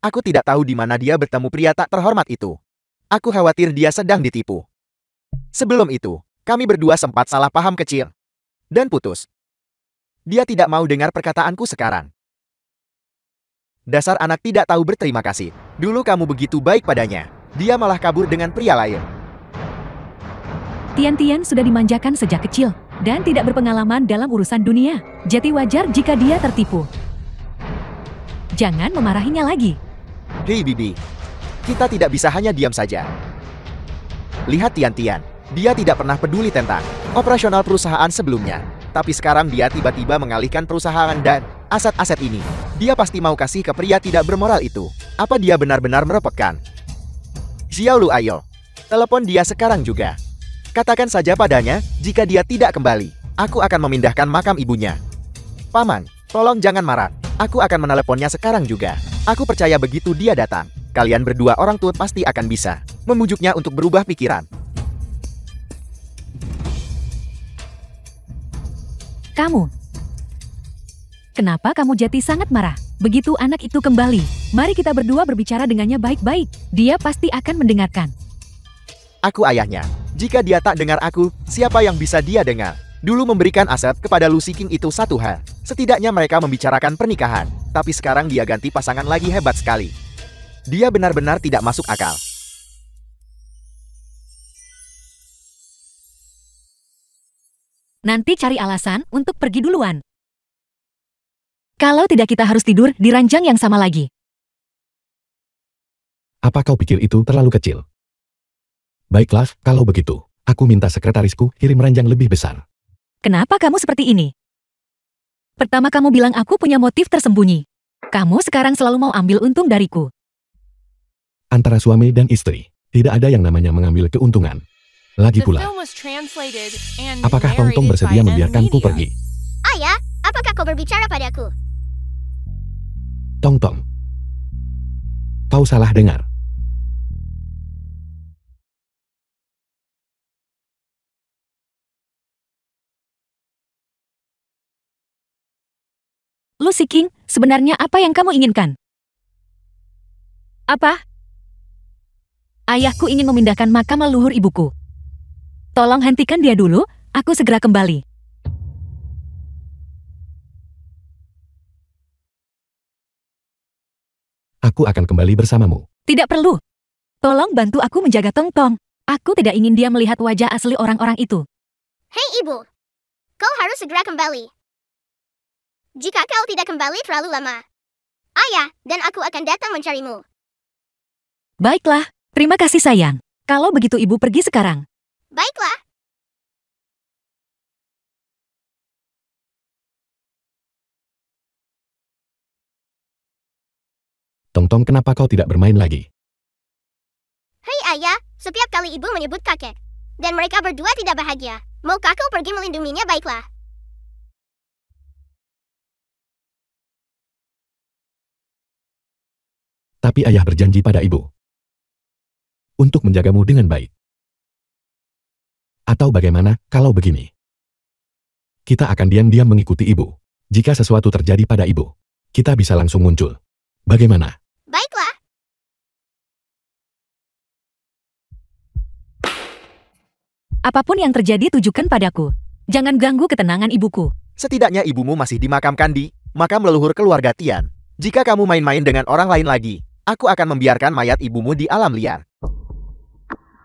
Aku tidak tahu di mana dia bertemu pria tak terhormat itu. Aku khawatir dia sedang ditipu. Sebelum itu, kami berdua sempat salah paham kecil. Dan putus. Dia tidak mau dengar perkataanku sekarang. Dasar anak tidak tahu berterima kasih. Dulu kamu begitu baik padanya. Dia malah kabur dengan pria lain. Tian sudah dimanjakan sejak kecil dan tidak berpengalaman dalam urusan dunia. Jadi wajar jika dia tertipu. Jangan memarahinya lagi. Hei Bibi, kita tidak bisa hanya diam saja. Lihat Tian, dia tidak pernah peduli tentang operasional perusahaan sebelumnya. Tapi sekarang dia tiba-tiba mengalihkan perusahaan dan aset-aset ini. Dia pasti mau kasih ke pria tidak bermoral itu. Apa dia benar-benar merepotkan? Xiaolu, ayo, telepon dia sekarang juga. Katakan saja padanya, jika dia tidak kembali, aku akan memindahkan makam ibunya. Paman, tolong jangan marah. Aku akan meneleponnya sekarang juga. Aku percaya begitu dia datang, kalian berdua orang tua pasti akan bisa membujuknya untuk berubah pikiran. Kamu. Kenapa kamu Jati sangat marah? Begitu anak itu kembali, mari kita berdua berbicara dengannya baik-baik. Dia pasti akan mendengarkan. Aku ayahnya. Jika dia tak dengar aku, siapa yang bisa dia dengar? Dulu memberikan aset kepada Lu Seeking itu satu hal. Setidaknya mereka membicarakan pernikahan. Tapi sekarang dia ganti pasangan lagi, hebat sekali. Dia benar-benar tidak masuk akal. Nanti cari alasan untuk pergi duluan. Kalau tidak kita harus tidur di ranjang yang sama lagi. Apa kau pikir itu terlalu kecil? Baiklah, kalau begitu, aku minta sekretarisku kirim ranjang lebih besar. Kenapa kamu seperti ini? Pertama kamu bilang aku punya motif tersembunyi. Kamu sekarang selalu mau ambil untung dariku. Antara suami dan istri, tidak ada yang namanya mengambil keuntungan. Lagi The pula, film was translated and apakah Tongtong narrated bersedia by membiarkanku M-Media. pergi? Ayah, apakah kau berbicara padaku? Tongtong, kau salah dengar. Lu Seeking, sebenarnya apa yang kamu inginkan? Apa? Ayahku ingin memindahkan makam leluhur ibuku. Tolong hentikan dia dulu, aku segera kembali. Aku akan kembali bersamamu. Tidak perlu. Tolong bantu aku menjaga Tongtong. Aku tidak ingin dia melihat wajah asli orang-orang itu. Hei ibu, kau harus segera kembali. Jika kau tidak kembali terlalu lama, ayah dan aku akan datang mencarimu. Baiklah, terima kasih sayang. Kalau begitu ibu pergi sekarang. Baiklah. Tongtong, kenapa kau tidak bermain lagi? Hei ayah, setiap kali ibu menyebut kakek, dan mereka berdua tidak bahagia, maukah kau pergi melindunginya? Baiklah. Tapi ayah berjanji pada ibu untuk menjagamu dengan baik. Atau bagaimana kalau begini? Kita akan diam-diam mengikuti ibu. Jika sesuatu terjadi pada ibu, kita bisa langsung muncul. Bagaimana? Baiklah. Apapun yang terjadi tujukan padaku. Jangan ganggu ketenangan ibuku. Setidaknya ibumu masih dimakamkan di makam leluhur keluarga Tian. Jika kamu main-main dengan orang lain lagi, aku akan membiarkan mayat ibumu di alam liar.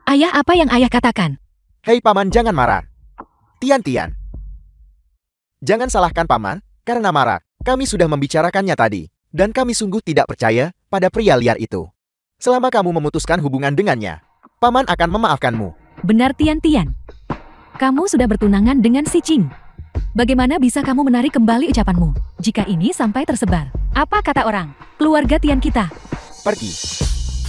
Ayah, apa yang ayah katakan? Hei paman, jangan marah. Tian. Jangan salahkan paman, karena marah. Kami sudah membicarakannya tadi, dan kami sungguh tidak percaya pada pria liar itu. Selama kamu memutuskan hubungan dengannya, paman akan memaafkanmu. Benar Tian. Kamu sudah bertunangan dengan si Ching. Bagaimana bisa kamu menarik kembali ucapanmu? Jika ini sampai tersebar, apa kata orang? Keluarga Tian kita. Pergi.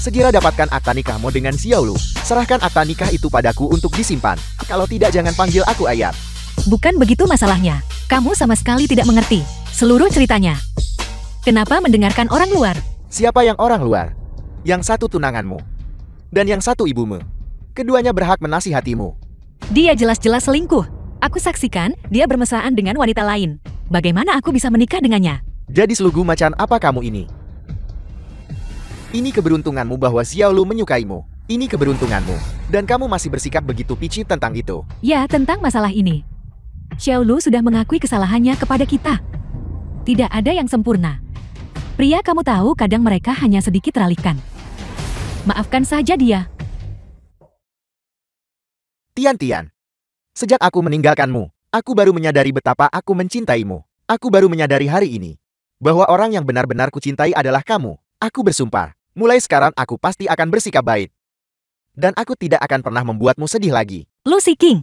Segera dapatkan akta nikahmu dengan Xiaolu. Serahkan akta nikah itu padaku untuk disimpan. Kalau tidak, jangan panggil aku ayah. Bukan begitu masalahnya. Kamu sama sekali tidak mengerti seluruh ceritanya. Kenapa mendengarkan orang luar? Siapa yang orang luar? Yang satu tunanganmu, dan yang satu ibumu. Keduanya berhak menasihatimu. Dia jelas-jelas selingkuh. Aku saksikan dia bermesraan dengan wanita lain. Bagaimana aku bisa menikah dengannya? Jadi selugu macan apa kamu ini? Ini keberuntunganmu bahwa Xiaolu menyukaimu. Ini keberuntunganmu. Dan kamu masih bersikap begitu pici tentang itu. Ya, tentang masalah ini. Xiaolu sudah mengakui kesalahannya kepada kita. Tidak ada yang sempurna. Pria, kamu tahu kadang mereka hanya sedikit teralihkan. Maafkan saja dia. Tian. Sejak aku meninggalkanmu, aku baru menyadari betapa aku mencintaimu. Aku baru menyadari hari ini bahwa orang yang benar-benar kucintai adalah kamu. Aku bersumpah, mulai sekarang aku pasti akan bersikap baik. Dan aku tidak akan pernah membuatmu sedih lagi. Lu Seeking.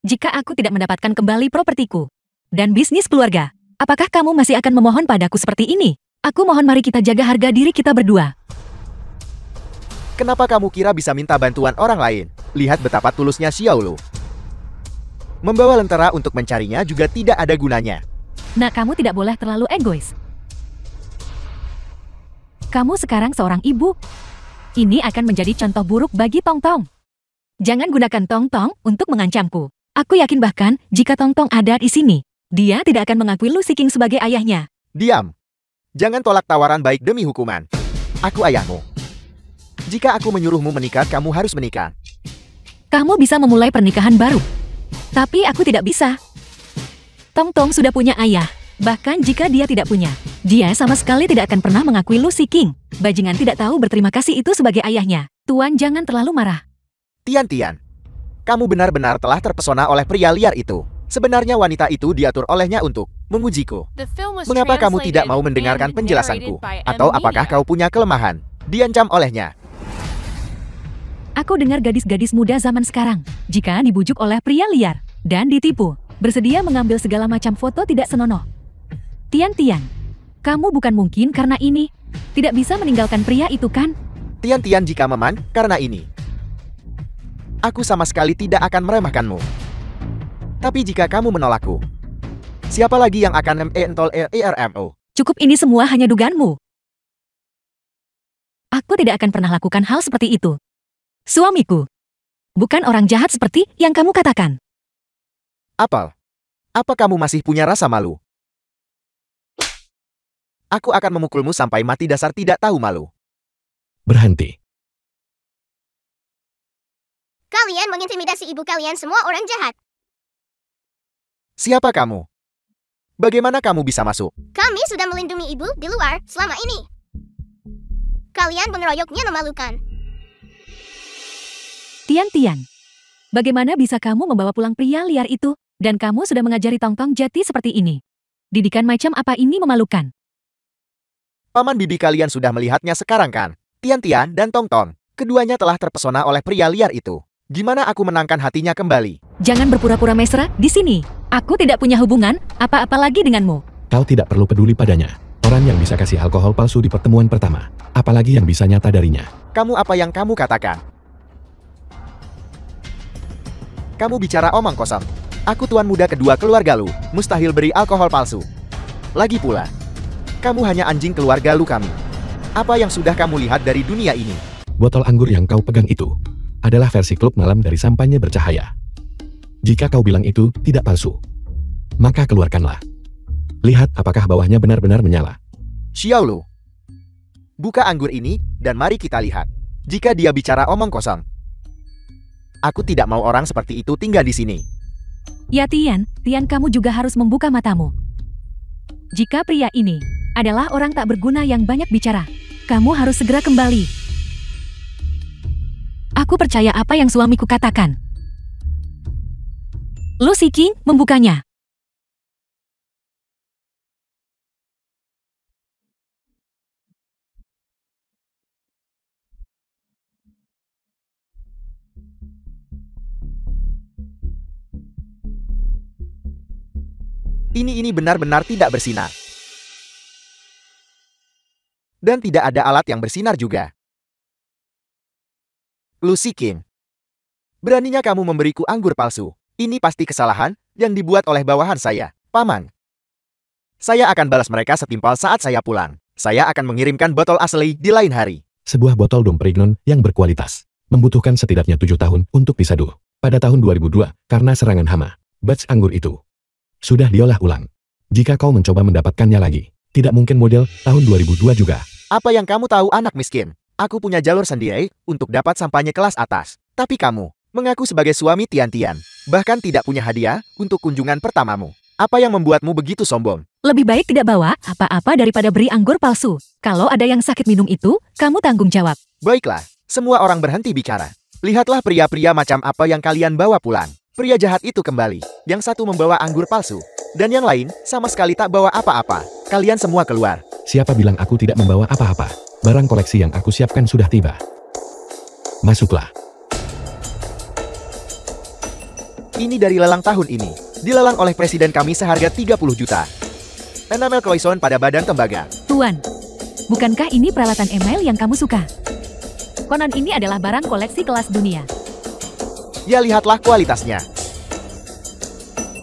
Jika aku tidak mendapatkan kembali propertiku dan bisnis keluarga, apakah kamu masih akan memohon padaku seperti ini? Aku mohon mari kita jaga harga diri kita berdua. Kenapa kamu kira bisa minta bantuan orang lain? Lihat betapa tulusnya Xiaolu. Membawa lentera untuk mencarinya juga tidak ada gunanya. Nah, kamu tidak boleh terlalu egois. Kamu sekarang seorang ibu. Ini akan menjadi contoh buruk bagi Tongtong. Jangan gunakan Tongtong untuk mengancamku. Aku yakin bahkan jika Tongtong ada di sini, dia tidak akan mengakui Lu Siking sebagai ayahnya. Diam. Jangan tolak tawaran baik demi hukuman. Aku ayahmu. Jika aku menyuruhmu menikah, kamu harus menikah. Kamu bisa memulai pernikahan baru. Tapi aku tidak bisa. Tongtong sudah punya ayah. Bahkan jika dia tidak punya, dia sama sekali tidak akan pernah mengakui Lu Siking. Bajingan tidak tahu berterima kasih itu sebagai ayahnya. Tuan jangan terlalu marah. Tian, kamu benar-benar telah terpesona oleh pria liar itu. Sebenarnya wanita itu diatur olehnya untuk mengujiku. The film was Mengapa kamu tidak mau translated mendengarkan and penjelasanku? narrated by Atau apakah Media. kau punya kelemahan? Diancam olehnya. Aku dengar gadis-gadis muda zaman sekarang, jika dibujuk oleh pria liar dan ditipu, bersedia mengambil segala macam foto tidak senonoh. Tian, kamu bukan mungkin karena ini tidak bisa meninggalkan pria itu kan? Tian jika meman, karena ini. Aku sama sekali tidak akan meremehkanmu. Tapi jika kamu menolakku, siapa lagi yang akan menolakmu? Cukup, ini semua hanya dugaanmu. Aku tidak akan pernah lakukan hal seperti itu. Suamiku bukan orang jahat seperti yang kamu katakan. Apel, apa kamu masih punya rasa malu? Aku akan memukulmu sampai mati dasar tidak tahu malu. Berhenti. Kalian mengintimidasi ibu kalian, semua orang jahat. Siapa kamu? Bagaimana kamu bisa masuk? Kami sudah melindungi ibu di luar selama ini. Kalian mengeroyoknya memalukan. Tian, bagaimana bisa kamu membawa pulang pria liar itu? Dan kamu sudah mengajari Tongtong jati seperti ini. Didikan macam apa ini memalukan? Paman bibi kalian sudah melihatnya sekarang kan? Tian dan Tongtong, keduanya telah terpesona oleh pria liar itu. Gimana aku menangkan hatinya kembali? Jangan berpura-pura mesra di sini. Aku tidak punya hubungan apa-apa lagi denganmu. Kau tidak perlu peduli padanya. Orang yang bisa kasih alkohol palsu di pertemuan pertama. Apalagi yang bisa nyata darinya. Kamu apa yang kamu katakan? Kamu bicara omong kosong. Aku tuan muda kedua keluarga lu, mustahil beri alkohol palsu. Lagi pula, kamu hanya anjing keluarga lu kami. Apa yang sudah kamu lihat dari dunia ini? Botol anggur yang kau pegang itu adalah versi klub malam dari sampahnya bercahaya. Jika kau bilang itu tidak palsu, maka keluarkanlah. Lihat apakah bawahnya benar-benar menyala. Xiao Lu, buka anggur ini dan mari kita lihat. Jika dia bicara omong kosong, aku tidak mau orang seperti itu tinggal di sini. Ya Tian, kamu juga harus membuka matamu. Jika pria ini adalah orang tak berguna yang banyak bicara, kamu harus segera kembali. Aku percaya apa yang suamiku katakan. Lu Siking membukanya. Ini benar-benar tidak bersinar. Dan tidak ada alat yang bersinar juga. Lu Siking, beraninya kamu memberiku anggur palsu. Ini pasti kesalahan yang dibuat oleh bawahan saya, Paman. Saya akan balas mereka setimpal saat saya pulang. Saya akan mengirimkan botol asli di lain hari. Sebuah botol Dom Perignon yang berkualitas membutuhkan setidaknya 7 tahun untuk diseduh. Pada tahun 2002, karena serangan hama, batch anggur itu sudah diolah ulang. Jika kau mencoba mendapatkannya lagi, tidak mungkin model tahun 2002 juga. Apa yang kamu tahu anak miskin? Aku punya jalur sendiri untuk dapat sampahnya kelas atas. Tapi kamu mengaku sebagai suami Tian, bahkan tidak punya hadiah untuk kunjungan pertamamu. Apa yang membuatmu begitu sombong? Lebih baik tidak bawa apa-apa daripada beri anggur palsu. Kalau ada yang sakit minum itu, kamu tanggung jawab. Baiklah, semua orang berhenti bicara. Lihatlah pria-pria macam apa yang kalian bawa pulang. Pria jahat itu kembali. Yang satu membawa anggur palsu. Dan yang lain sama sekali tak bawa apa-apa. Kalian semua keluar. Siapa bilang aku tidak membawa apa-apa? Barang koleksi yang aku siapkan sudah tiba. Masuklah. Ini dari lelang tahun ini. Dilelang oleh presiden kami seharga 30 juta. Enamel Cloison pada badan tembaga. Tuan, bukankah ini peralatan email yang kamu suka? Konon ini adalah barang koleksi kelas dunia. Ya lihatlah kualitasnya.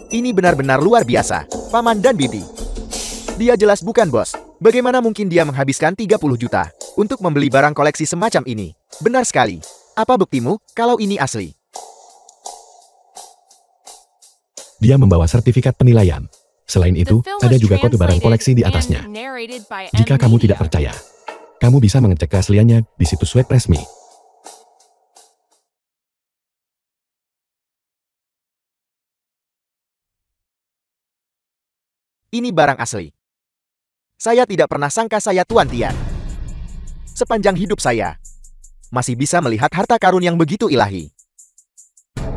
Ini benar-benar luar biasa, Paman dan Bibi. Dia jelas bukan bos. Bagaimana mungkin dia menghabiskan 30 juta untuk membeli barang koleksi semacam ini. Benar sekali. Apa buktimu kalau ini asli? Dia membawa sertifikat penilaian. Selain itu, ada juga kode barang koleksi di atasnya. Jika kamu tidak percaya, kamu bisa mengecek keasliannya di situs web resmi. Ini barang asli. Saya tidak pernah sangka saya Tuan Tian. Sepanjang hidup saya, masih bisa melihat harta karun yang begitu ilahi.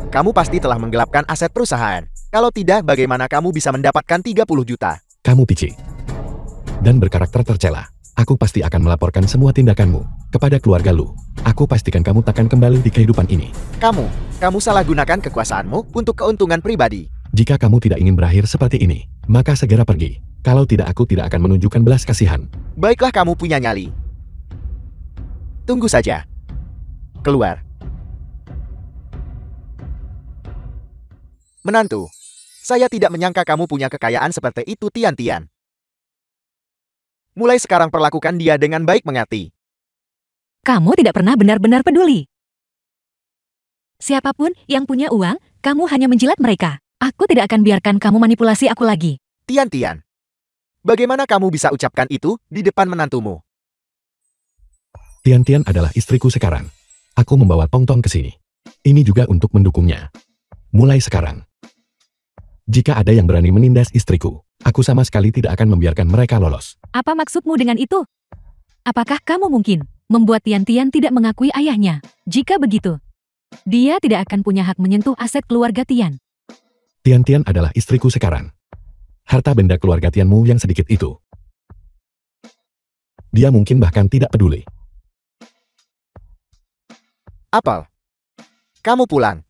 Kamu pasti telah menggelapkan aset perusahaan. Kalau tidak, bagaimana kamu bisa mendapatkan 30 juta? Kamu pici dan berkarakter tercela. Aku pasti akan melaporkan semua tindakanmu kepada keluarga Lu. Aku pastikan kamu takkan kembali di kehidupan ini. Kamu salah gunakan kekuasaanmu untuk keuntungan pribadi. Jika kamu tidak ingin berakhir seperti ini, maka segera pergi. Kalau tidak, aku tidak akan menunjukkan belas kasihan. Baiklah, kamu punya nyali. Tunggu saja. Keluar. Menantu, saya tidak menyangka kamu punya kekayaan seperti itu, Tian Tian. Mulai sekarang perlakukan dia dengan baik, mengerti? Kamu tidak pernah benar-benar peduli. Siapapun yang punya uang, kamu hanya menjilat mereka. Aku tidak akan biarkan kamu manipulasi aku lagi. Tian Tian, bagaimana kamu bisa ucapkan itu di depan menantumu? Tian Tian adalah istriku sekarang. Aku membawa Tong Tong ke sini. Ini juga untuk mendukungnya. Mulai sekarang, jika ada yang berani menindas istriku, aku sama sekali tidak akan membiarkan mereka lolos. Apa maksudmu dengan itu? Apakah kamu mungkin membuat Tian Tian tidak mengakui ayahnya? Jika begitu, dia tidak akan punya hak menyentuh aset keluarga Tian. Tian Tian adalah istriku sekarang. Harta benda keluarga Tianmu yang sedikit itu, dia mungkin bahkan tidak peduli. Apel, kamu pulang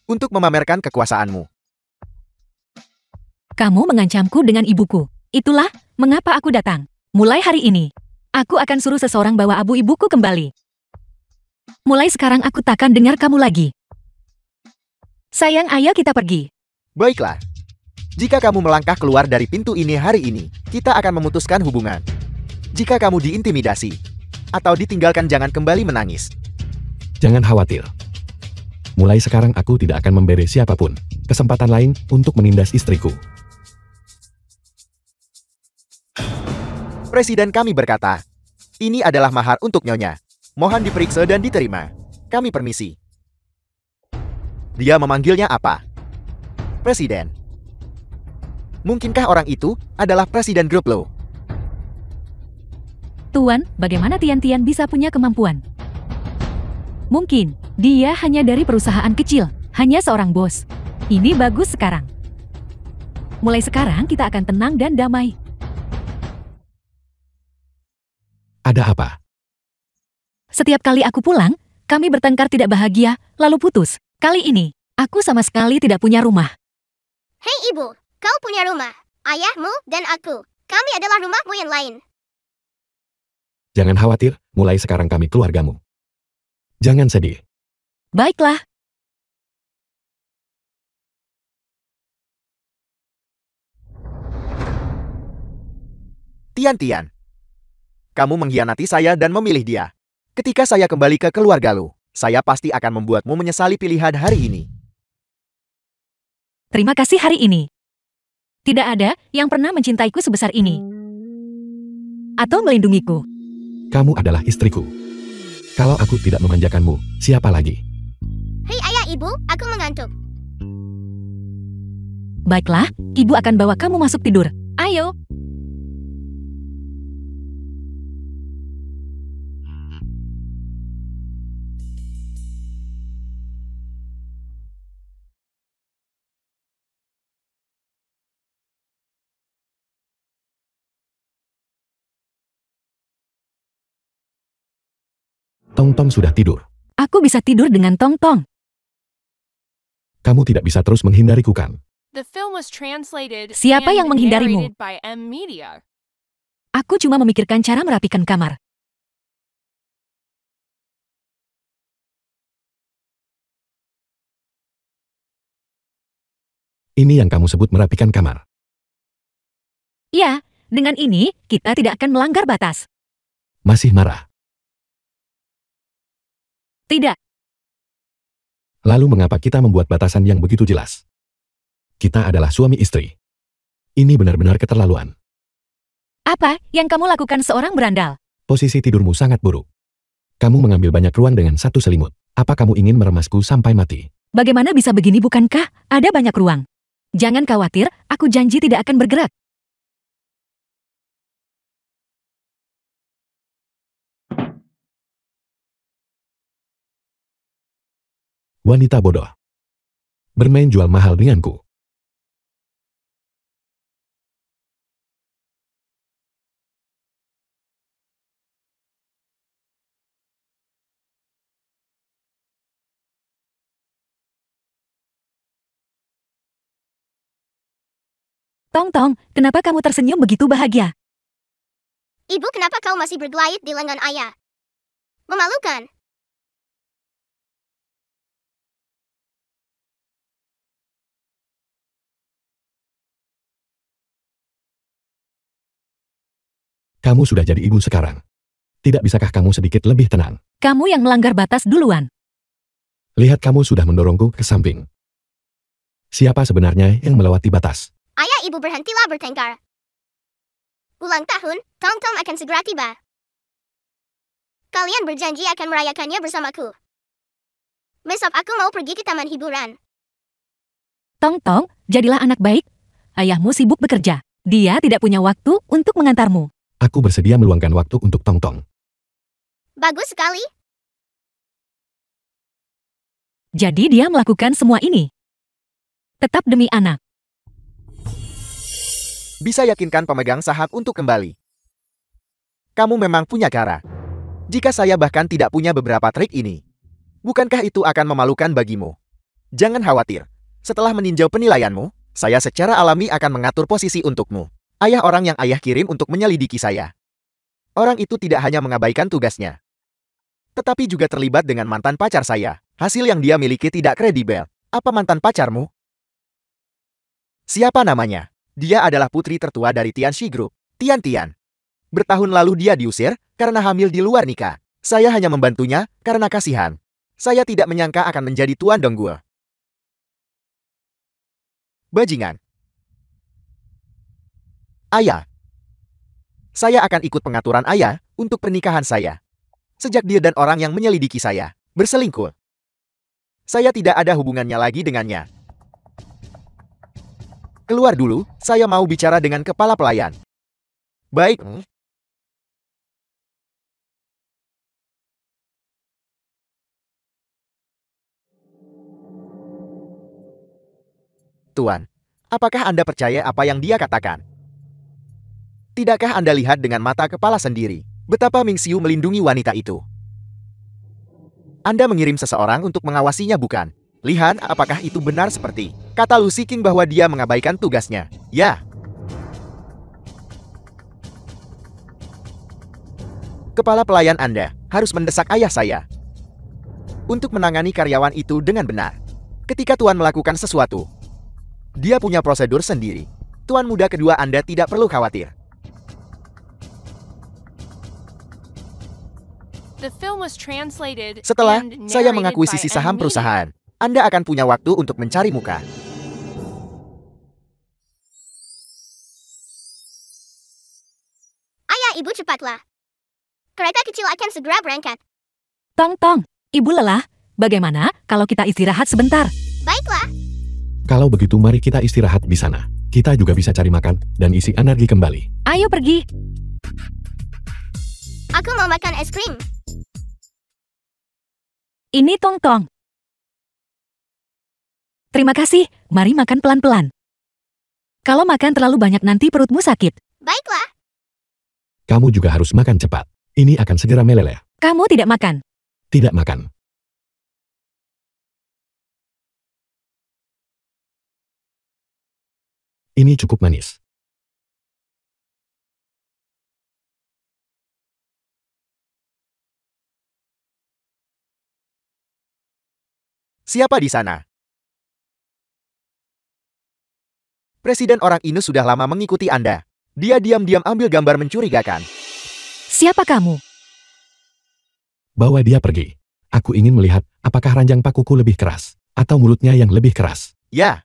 untuk memamerkan kekuasaanmu. Kamu mengancamku dengan ibuku. Itulah mengapa aku datang. Mulai hari ini, aku akan suruh seseorang bawa abu ibuku kembali. Mulai sekarang aku takkan dengar kamu lagi. Sayang, ayo kita pergi. Baiklah. Jika kamu melangkah keluar dari pintu ini hari ini, kita akan memutuskan hubungan. Jika kamu diintimidasi atau ditinggalkan, jangan kembali menangis. Jangan khawatir. Mulai sekarang aku tidak akan memberi siapapun kesempatan lain untuk menindas istriku. Presiden kami berkata, ini adalah mahar untuk Nyonya. Mohon diperiksa dan diterima. Kami permisi. Dia memanggilnya apa? Presiden. Mungkinkah orang itu adalah Presiden Grup Lo? Tuan, bagaimana Tian Tian bisa punya kemampuan? Mungkin, dia hanya dari perusahaan kecil, hanya seorang bos. Ini bagus sekarang. Mulai sekarang kita akan tenang dan damai. Ada apa? Setiap kali aku pulang, kami bertengkar tidak bahagia, lalu putus. Kali ini, aku sama sekali tidak punya rumah. Hei ibu, kau punya rumah. Ayahmu dan aku. Kami adalah rumahmu yang lain. Jangan khawatir, mulai sekarang kami keluargamu. Jangan sedih. Baiklah. Tian Tian, kamu mengkhianati saya dan memilih dia. Ketika saya kembali ke keluarga Lu, saya pasti akan membuatmu menyesali pilihan hari ini. Terima kasih hari ini. Tidak ada yang pernah mencintaiku sebesar ini. Atau melindungiku. Kamu adalah istriku. Kalau aku tidak memanjakanmu, siapa lagi? Hei ayah ibu, aku mengantuk. Baiklah, ibu akan bawa kamu masuk tidur. Ayo. Tong Tong sudah tidur. Aku bisa tidur dengan Tong Tong. Kamu tidak bisa terus menghindariku kan? The film was translated Siapa yang and menghindarimu? narrated by M Media. Aku cuma memikirkan cara merapikan kamar. Ini yang kamu sebut merapikan kamar. Ya, dengan ini, kita tidak akan melanggar batas. Masih marah. Tidak. Lalu mengapa kita membuat batasan yang begitu jelas? Kita adalah suami istri. Ini benar-benar keterlaluan. Apa yang kamu lakukan seorang berandal? Posisi tidurmu sangat buruk. Kamu mengambil banyak ruang dengan satu selimut. Apa kamu ingin meremasku sampai mati? Bagaimana bisa begini bukankah? Ada banyak ruang. Jangan khawatir, aku janji tidak akan bergerak. Wanita bodoh. Bermain jual mahal denganku. Tong, kenapa kamu tersenyum begitu bahagia? Ibu, kenapa kau masih bergelayut di lengan ayah? Memalukan. Kamu sudah jadi ibu sekarang. Tidak bisakah kamu sedikit lebih tenang? Kamu yang melanggar batas duluan. Lihat kamu sudah mendorongku ke samping. Siapa sebenarnya yang melewati batas? Ayah, ibu, berhentilah bertengkar. Ulang tahun, Tong akan segera tiba. Kalian berjanji akan merayakannya bersamaku. Besok aku mau pergi ke taman hiburan. Tong, jadilah anak baik. Ayahmu sibuk bekerja. Dia tidak punya waktu untuk mengantarmu. Aku bersedia meluangkan waktu untuk Tong. Bagus sekali. Jadi dia melakukan semua ini. Tetap demi anak. Bisa yakinkan pemegang saham untuk kembali. Kamu memang punya cara. Jika saya bahkan tidak punya beberapa trik ini, bukankah itu akan memalukan bagimu? Jangan khawatir. Setelah meninjau penilaianmu, saya secara alami akan mengatur posisi untukmu. Ayah orang yang ayah kirim untuk menyelidiki saya. Orang itu tidak hanya mengabaikan tugasnya, tetapi juga terlibat dengan mantan pacar saya. Hasil yang dia miliki tidak kredibel. Apa mantan pacarmu? Siapa namanya? Dia adalah putri tertua dari Tianxi Group, Tian. Bertahun lalu dia diusir karena hamil di luar nikah. Saya hanya membantunya karena kasihan. Saya tidak menyangka akan menjadi tuan Donggul. Bajingan. Ayah. Saya akan ikut pengaturan ayah untuk pernikahan saya. Sejak dia dan orang yang menyelidiki saya berselingkuh, saya tidak ada hubungannya lagi dengannya. Keluar dulu, saya mau bicara dengan kepala pelayan. Baik. Tuan, apakah Anda percaya apa yang dia katakan? Tidakkah Anda lihat dengan mata kepala sendiri betapa Ming Xiu melindungi wanita itu? Anda mengirim seseorang untuk mengawasinya, bukan? Lihat apakah itu benar seperti kata Lu Shiqing bahwa dia mengabaikan tugasnya. Ya. Kepala pelayan Anda harus mendesak ayah saya untuk menangani karyawan itu dengan benar. Ketika Tuan melakukan sesuatu, dia punya prosedur sendiri. Tuan muda kedua Anda tidak perlu khawatir. The film was translated Setelah and saya narrated mengakuisisi by saham Ed Meany. perusahaan, Anda akan punya waktu untuk mencari muka. Ayah, ibu, cepatlah. Kereta kecil akan segera berangkat. Tong, ibu lelah. Bagaimana kalau kita istirahat sebentar? Baiklah. Kalau begitu mari kita istirahat di sana. Kita juga bisa cari makan dan isi energi kembali. Ayo pergi. Aku mau makan es krim. Ini Tong. Terima kasih, mari makan pelan-pelan. Kalau makan terlalu banyak nanti perutmu sakit. Baiklah. Kamu juga harus makan cepat. Ini akan segera meleleh. Kamu tidak makan. Tidak makan. Ini cukup manis. Siapa di sana? Presiden orang ini sudah lama mengikuti Anda. Dia diam-diam ambil gambar mencurigakan. Siapa kamu? Bawa dia pergi. Aku ingin melihat apakah ranjang pakuku lebih keras, atau mulutnya yang lebih keras. Ya.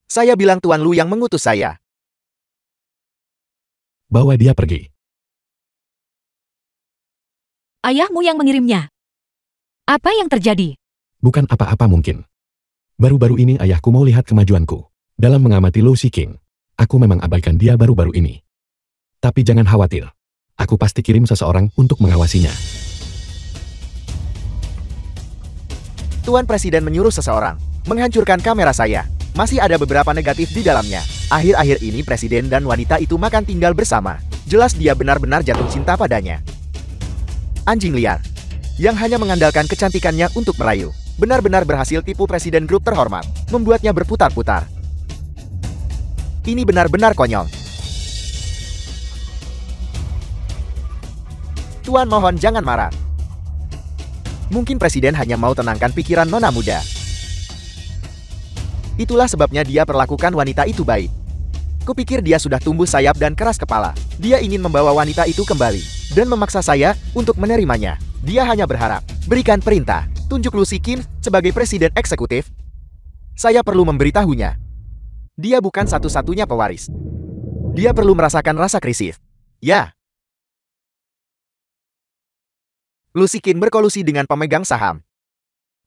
Saya bilang Tuan Lu yang mengutus saya. Bawa dia pergi. Ayahmu yang mengirimnya. Apa yang terjadi? Bukan apa-apa mungkin. Baru-baru ini ayahku mau lihat kemajuanku. Dalam mengamati Lu Shiking, aku memang abaikan dia baru-baru ini. Tapi jangan khawatir. Aku pasti kirim seseorang untuk mengawasinya. Tuan Presiden menyuruh seseorang menghancurkan kamera saya. Masih ada beberapa negatif di dalamnya. Akhir-akhir ini Presiden dan wanita itu makan tinggal bersama. Jelas dia benar-benar jatuh cinta padanya. Anjing liar. Yang hanya mengandalkan kecantikannya untuk merayu. Benar-benar berhasil tipu Presiden grup terhormat. Membuatnya berputar-putar. Ini benar-benar konyol. Tuan mohon jangan marah. Mungkin Presiden hanya mau tenangkan pikiran nona muda. Itulah sebabnya dia perlakukan wanita itu baik. Kupikir dia sudah tumbuh sayap dan keras kepala. Dia ingin membawa wanita itu kembali. Dan memaksa saya untuk menerimanya. Dia hanya berharap. Berikan perintah. Tunjuk Lu Shiking sebagai presiden eksekutif. Saya perlu memberitahunya. Dia bukan satu-satunya pewaris. Dia perlu merasakan rasa krisif. Ya. Lu Shiking berkolusi dengan pemegang saham.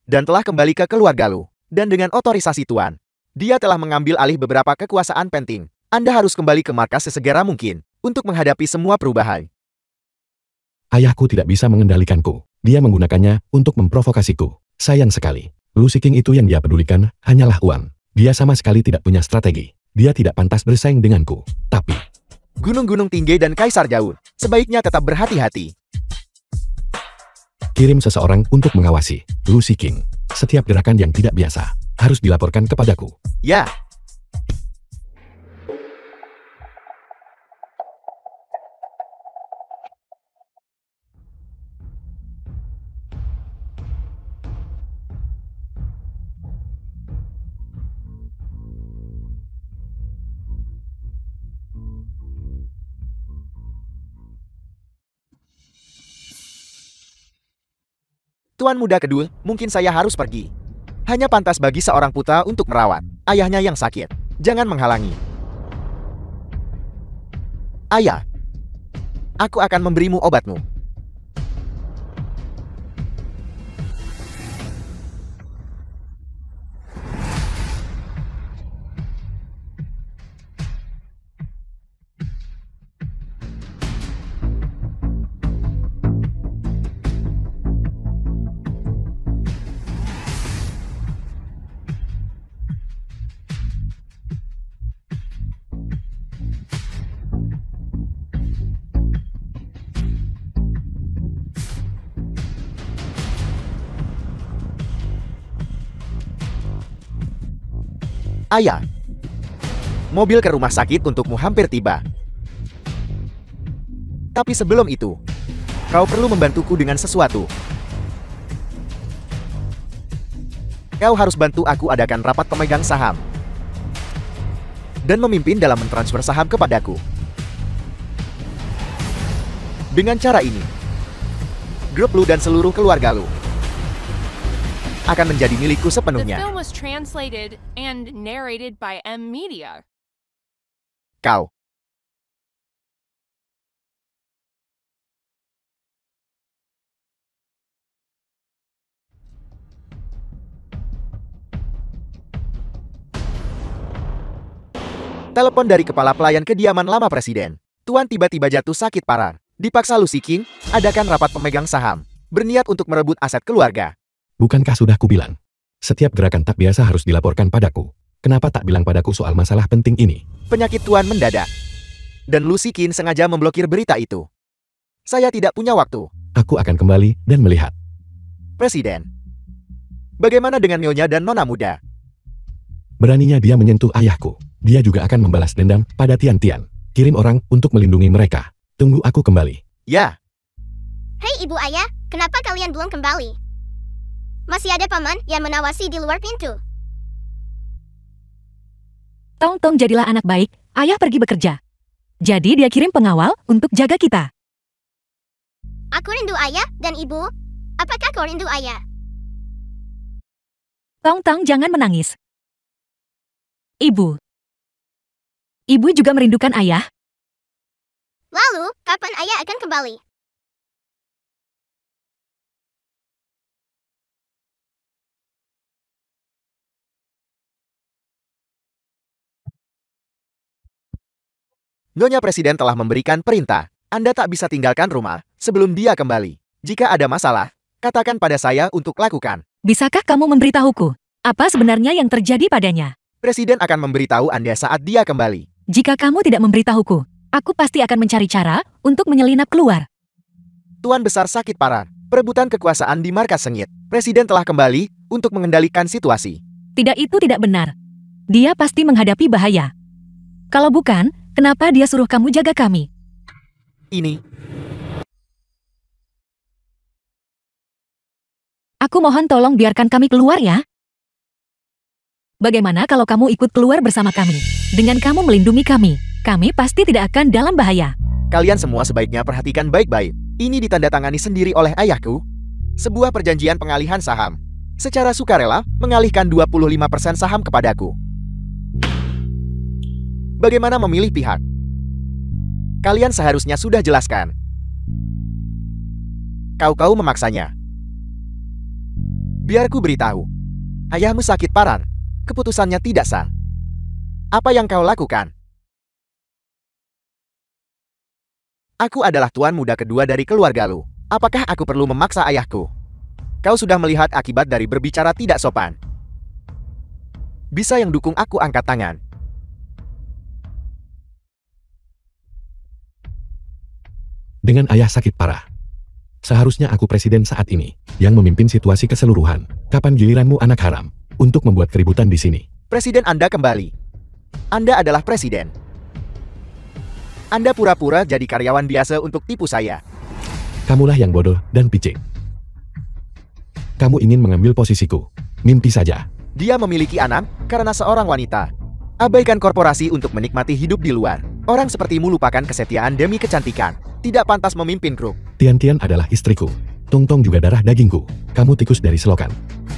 Dan telah kembali ke keluarga Lu. Dan dengan otorisasi Tuan, dia telah mengambil alih beberapa kekuasaan penting. Anda harus kembali ke markas sesegera mungkin untuk menghadapi semua perubahan. Ayahku tidak bisa mengendalikanku. Dia menggunakannya untuk memprovokasiku. Sayang sekali. Lu Shiking itu yang dia pedulikan hanyalah uang. Dia sama sekali tidak punya strategi. Dia tidak pantas bersaing denganku. Tapi Gunung-gunung tinggi dan kaisar jauh. Sebaiknya tetap berhati-hati. kirim seseorang untuk mengawasi Lu Shiking. Setiap gerakan yang tidak biasa harus dilaporkan kepadaku. Ya. Tuan muda kedul, mungkin saya harus pergi. Hanya pantas bagi seorang putra untuk merawat ayahnya yang sakit. Jangan menghalangi. Ayah, aku akan memberimu obatmu. Ayah, mobil ke rumah sakit untukmu hampir tiba. Tapi sebelum itu, kau perlu membantuku dengan sesuatu. Kau harus bantu aku adakan rapat pemegang saham. Dan memimpin dalam mentransfer saham kepadaku. Dengan cara ini, grup Lu dan seluruh keluarga Lu akan menjadi milikku The sepenuhnya. film was translated and narrated by M Media. Kau. Telepon dari kepala pelayan kediaman lama presiden. Tuan tiba-tiba jatuh sakit parah. Dipaksa Lu Shiking, adakan rapat pemegang saham. Berniat untuk merebut aset keluarga. Bukankah sudah kubilang? Setiap gerakan tak biasa harus dilaporkan padaku. Kenapa tak bilang padaku soal masalah penting ini? Penyakit Tuan mendadak. Dan Lu Shiking sengaja memblokir berita itu. Saya tidak punya waktu. Aku akan kembali dan melihat. Presiden. Bagaimana dengan Nyonya dan Nona muda? Beraninya dia menyentuh ayahku. Dia juga akan membalas dendam pada Tian-Tian. Kirim orang untuk melindungi mereka. Tunggu aku kembali. Ya. Hei ibu ayah, kenapa kalian belum kembali? Masih ada paman yang menawasi di luar pintu. Tong Tong jadilah anak baik, ayah pergi bekerja. Jadi dia kirim pengawal untuk jaga kita. Aku rindu ayah dan ibu. Apakah kau rindu ayah? Tong Tong, jangan menangis. Ibu. Ibu juga merindukan ayah. Lalu, kapan ayah akan kembali? Nyonya Presiden telah memberikan perintah. Anda tak bisa tinggalkan rumah sebelum dia kembali. Jika ada masalah, katakan pada saya untuk lakukan. Bisakah kamu memberitahuku? Apa sebenarnya yang terjadi padanya? Presiden akan memberitahu Anda saat dia kembali. Jika kamu tidak memberitahuku, aku pasti akan mencari cara untuk menyelinap keluar. Tuan Besar sakit parah. Perebutan kekuasaan di markas sengit. Presiden telah kembali untuk mengendalikan situasi. Tidak, itu tidak benar. Dia pasti menghadapi bahaya. Kalau bukan, kenapa dia suruh kamu jaga kami? Ini, Aku mohon tolong biarkan kami keluar ya. Bagaimana kalau kamu ikut keluar bersama kami? Dengan kamu melindungi kami pasti tidak akan dalam bahaya. kalian semua sebaiknya perhatikan baik-baik. Ini ditandatangani sendiri oleh ayahku. Sebuah perjanjian pengalihan saham. Secara sukarela, mengalihkan 25% saham kepadaku. Bagaimana memilih pihak? Kalian seharusnya sudah jelaskan. Kau memaksanya. Biar ku beritahu. Ayahmu sakit parah. Keputusannya tidak sah. Apa yang kau lakukan? Aku adalah tuan muda kedua dari keluarga Lu. Apakah aku perlu memaksa ayahku? Kau sudah melihat akibat dari berbicara tidak sopan. Bisa yang dukung aku angkat tangan. Dengan ayah sakit parah. Seharusnya aku presiden saat ini, yang memimpin situasi keseluruhan. Kapan giliranmu anak haram, untuk membuat keributan di sini? Presiden Anda kembali. Anda adalah presiden. Anda pura-pura jadi karyawan biasa untuk tipu saya. Kamulah yang bodoh dan picik. Kamu ingin mengambil posisiku. Mimpi saja. Dia memiliki anak karena seorang wanita. Abaikan korporasi untuk menikmati hidup di luar. Orang sepertimu lupakan kesetiaan demi kecantikan. Tidak pantas memimpin grup. Tian-Tian adalah istriku. Tong Tong juga darah dagingku. Kamu tikus dari selokan.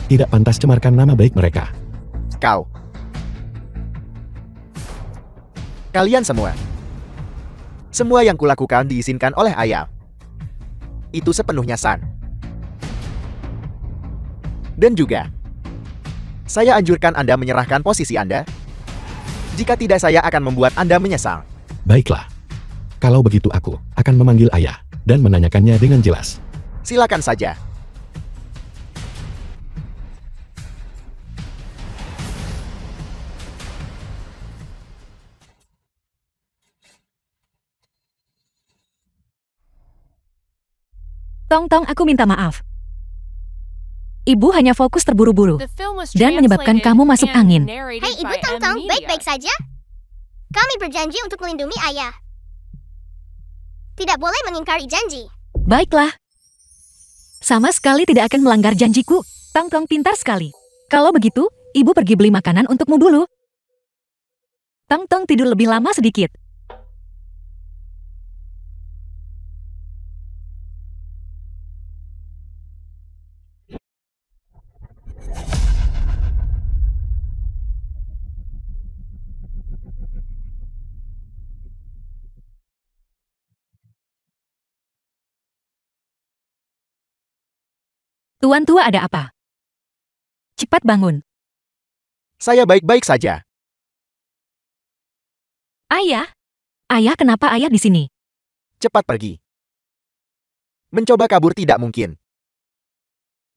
Tidak pantas cemarkan nama baik mereka. Kau. Kalian semua. Semua yang kulakukan diizinkan oleh ayah. Itu sepenuhnya san. Dan juga, saya anjurkan Anda menyerahkan posisi Anda. Jika tidak, saya akan membuat Anda menyesal. Baiklah. Kalau begitu aku akan memanggil ayah dan menanyakannya dengan jelas. Silakan saja. Tong Tong, aku minta maaf. Ibu hanya fokus terburu-buru The film was dan menyebabkan translated kamu masuk and angin. narrated Hei, Ibu by Tong M Tong, Media. baik-baik saja? Kami berjanji untuk melindungi ayah. Tidak boleh mengingkari janji. Baiklah. Sama sekali tidak akan melanggar janjiku. Tong Tong pintar sekali. Kalau begitu, ibu pergi beli makanan untukmu dulu. Tong Tong tidur lebih lama sedikit. Tuan tua, ada apa? Cepat bangun. Saya baik-baik saja. Ayah? Ayah, kenapa ayah di sini? Cepat pergi. Mencoba kabur tidak mungkin.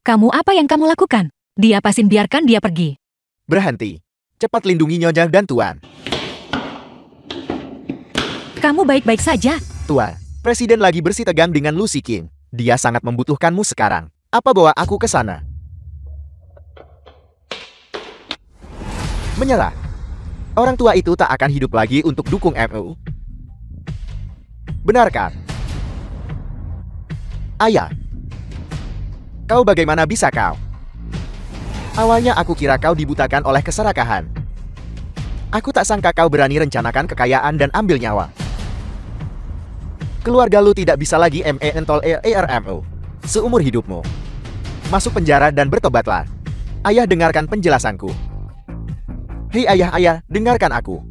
Kamu apa yang kamu lakukan? Dia pasin, biarkan dia pergi. Berhenti. Cepat lindungi Nyonya dan Tuan. Kamu baik-baik saja. Tuan, Presiden lagi bersih tegang dengan Lucy King. Dia sangat membutuhkanmu sekarang. Apa bawa aku ke sana? Menyerah. Orang tua itu tak akan hidup lagi untuk dukung MU. Benarkah? Ayah. Kau bagaimana bisa kau? Awalnya aku kira kau dibutakan oleh keserakahan. Aku tak sangka kau berani rencanakan kekayaan dan ambil nyawa. Keluarga lu tidak bisa lagi mentol ERMU seumur hidupmu. masuk penjara dan bertobatlah. Ayah, dengarkan penjelasanku. Hei ayah, dengarkan aku.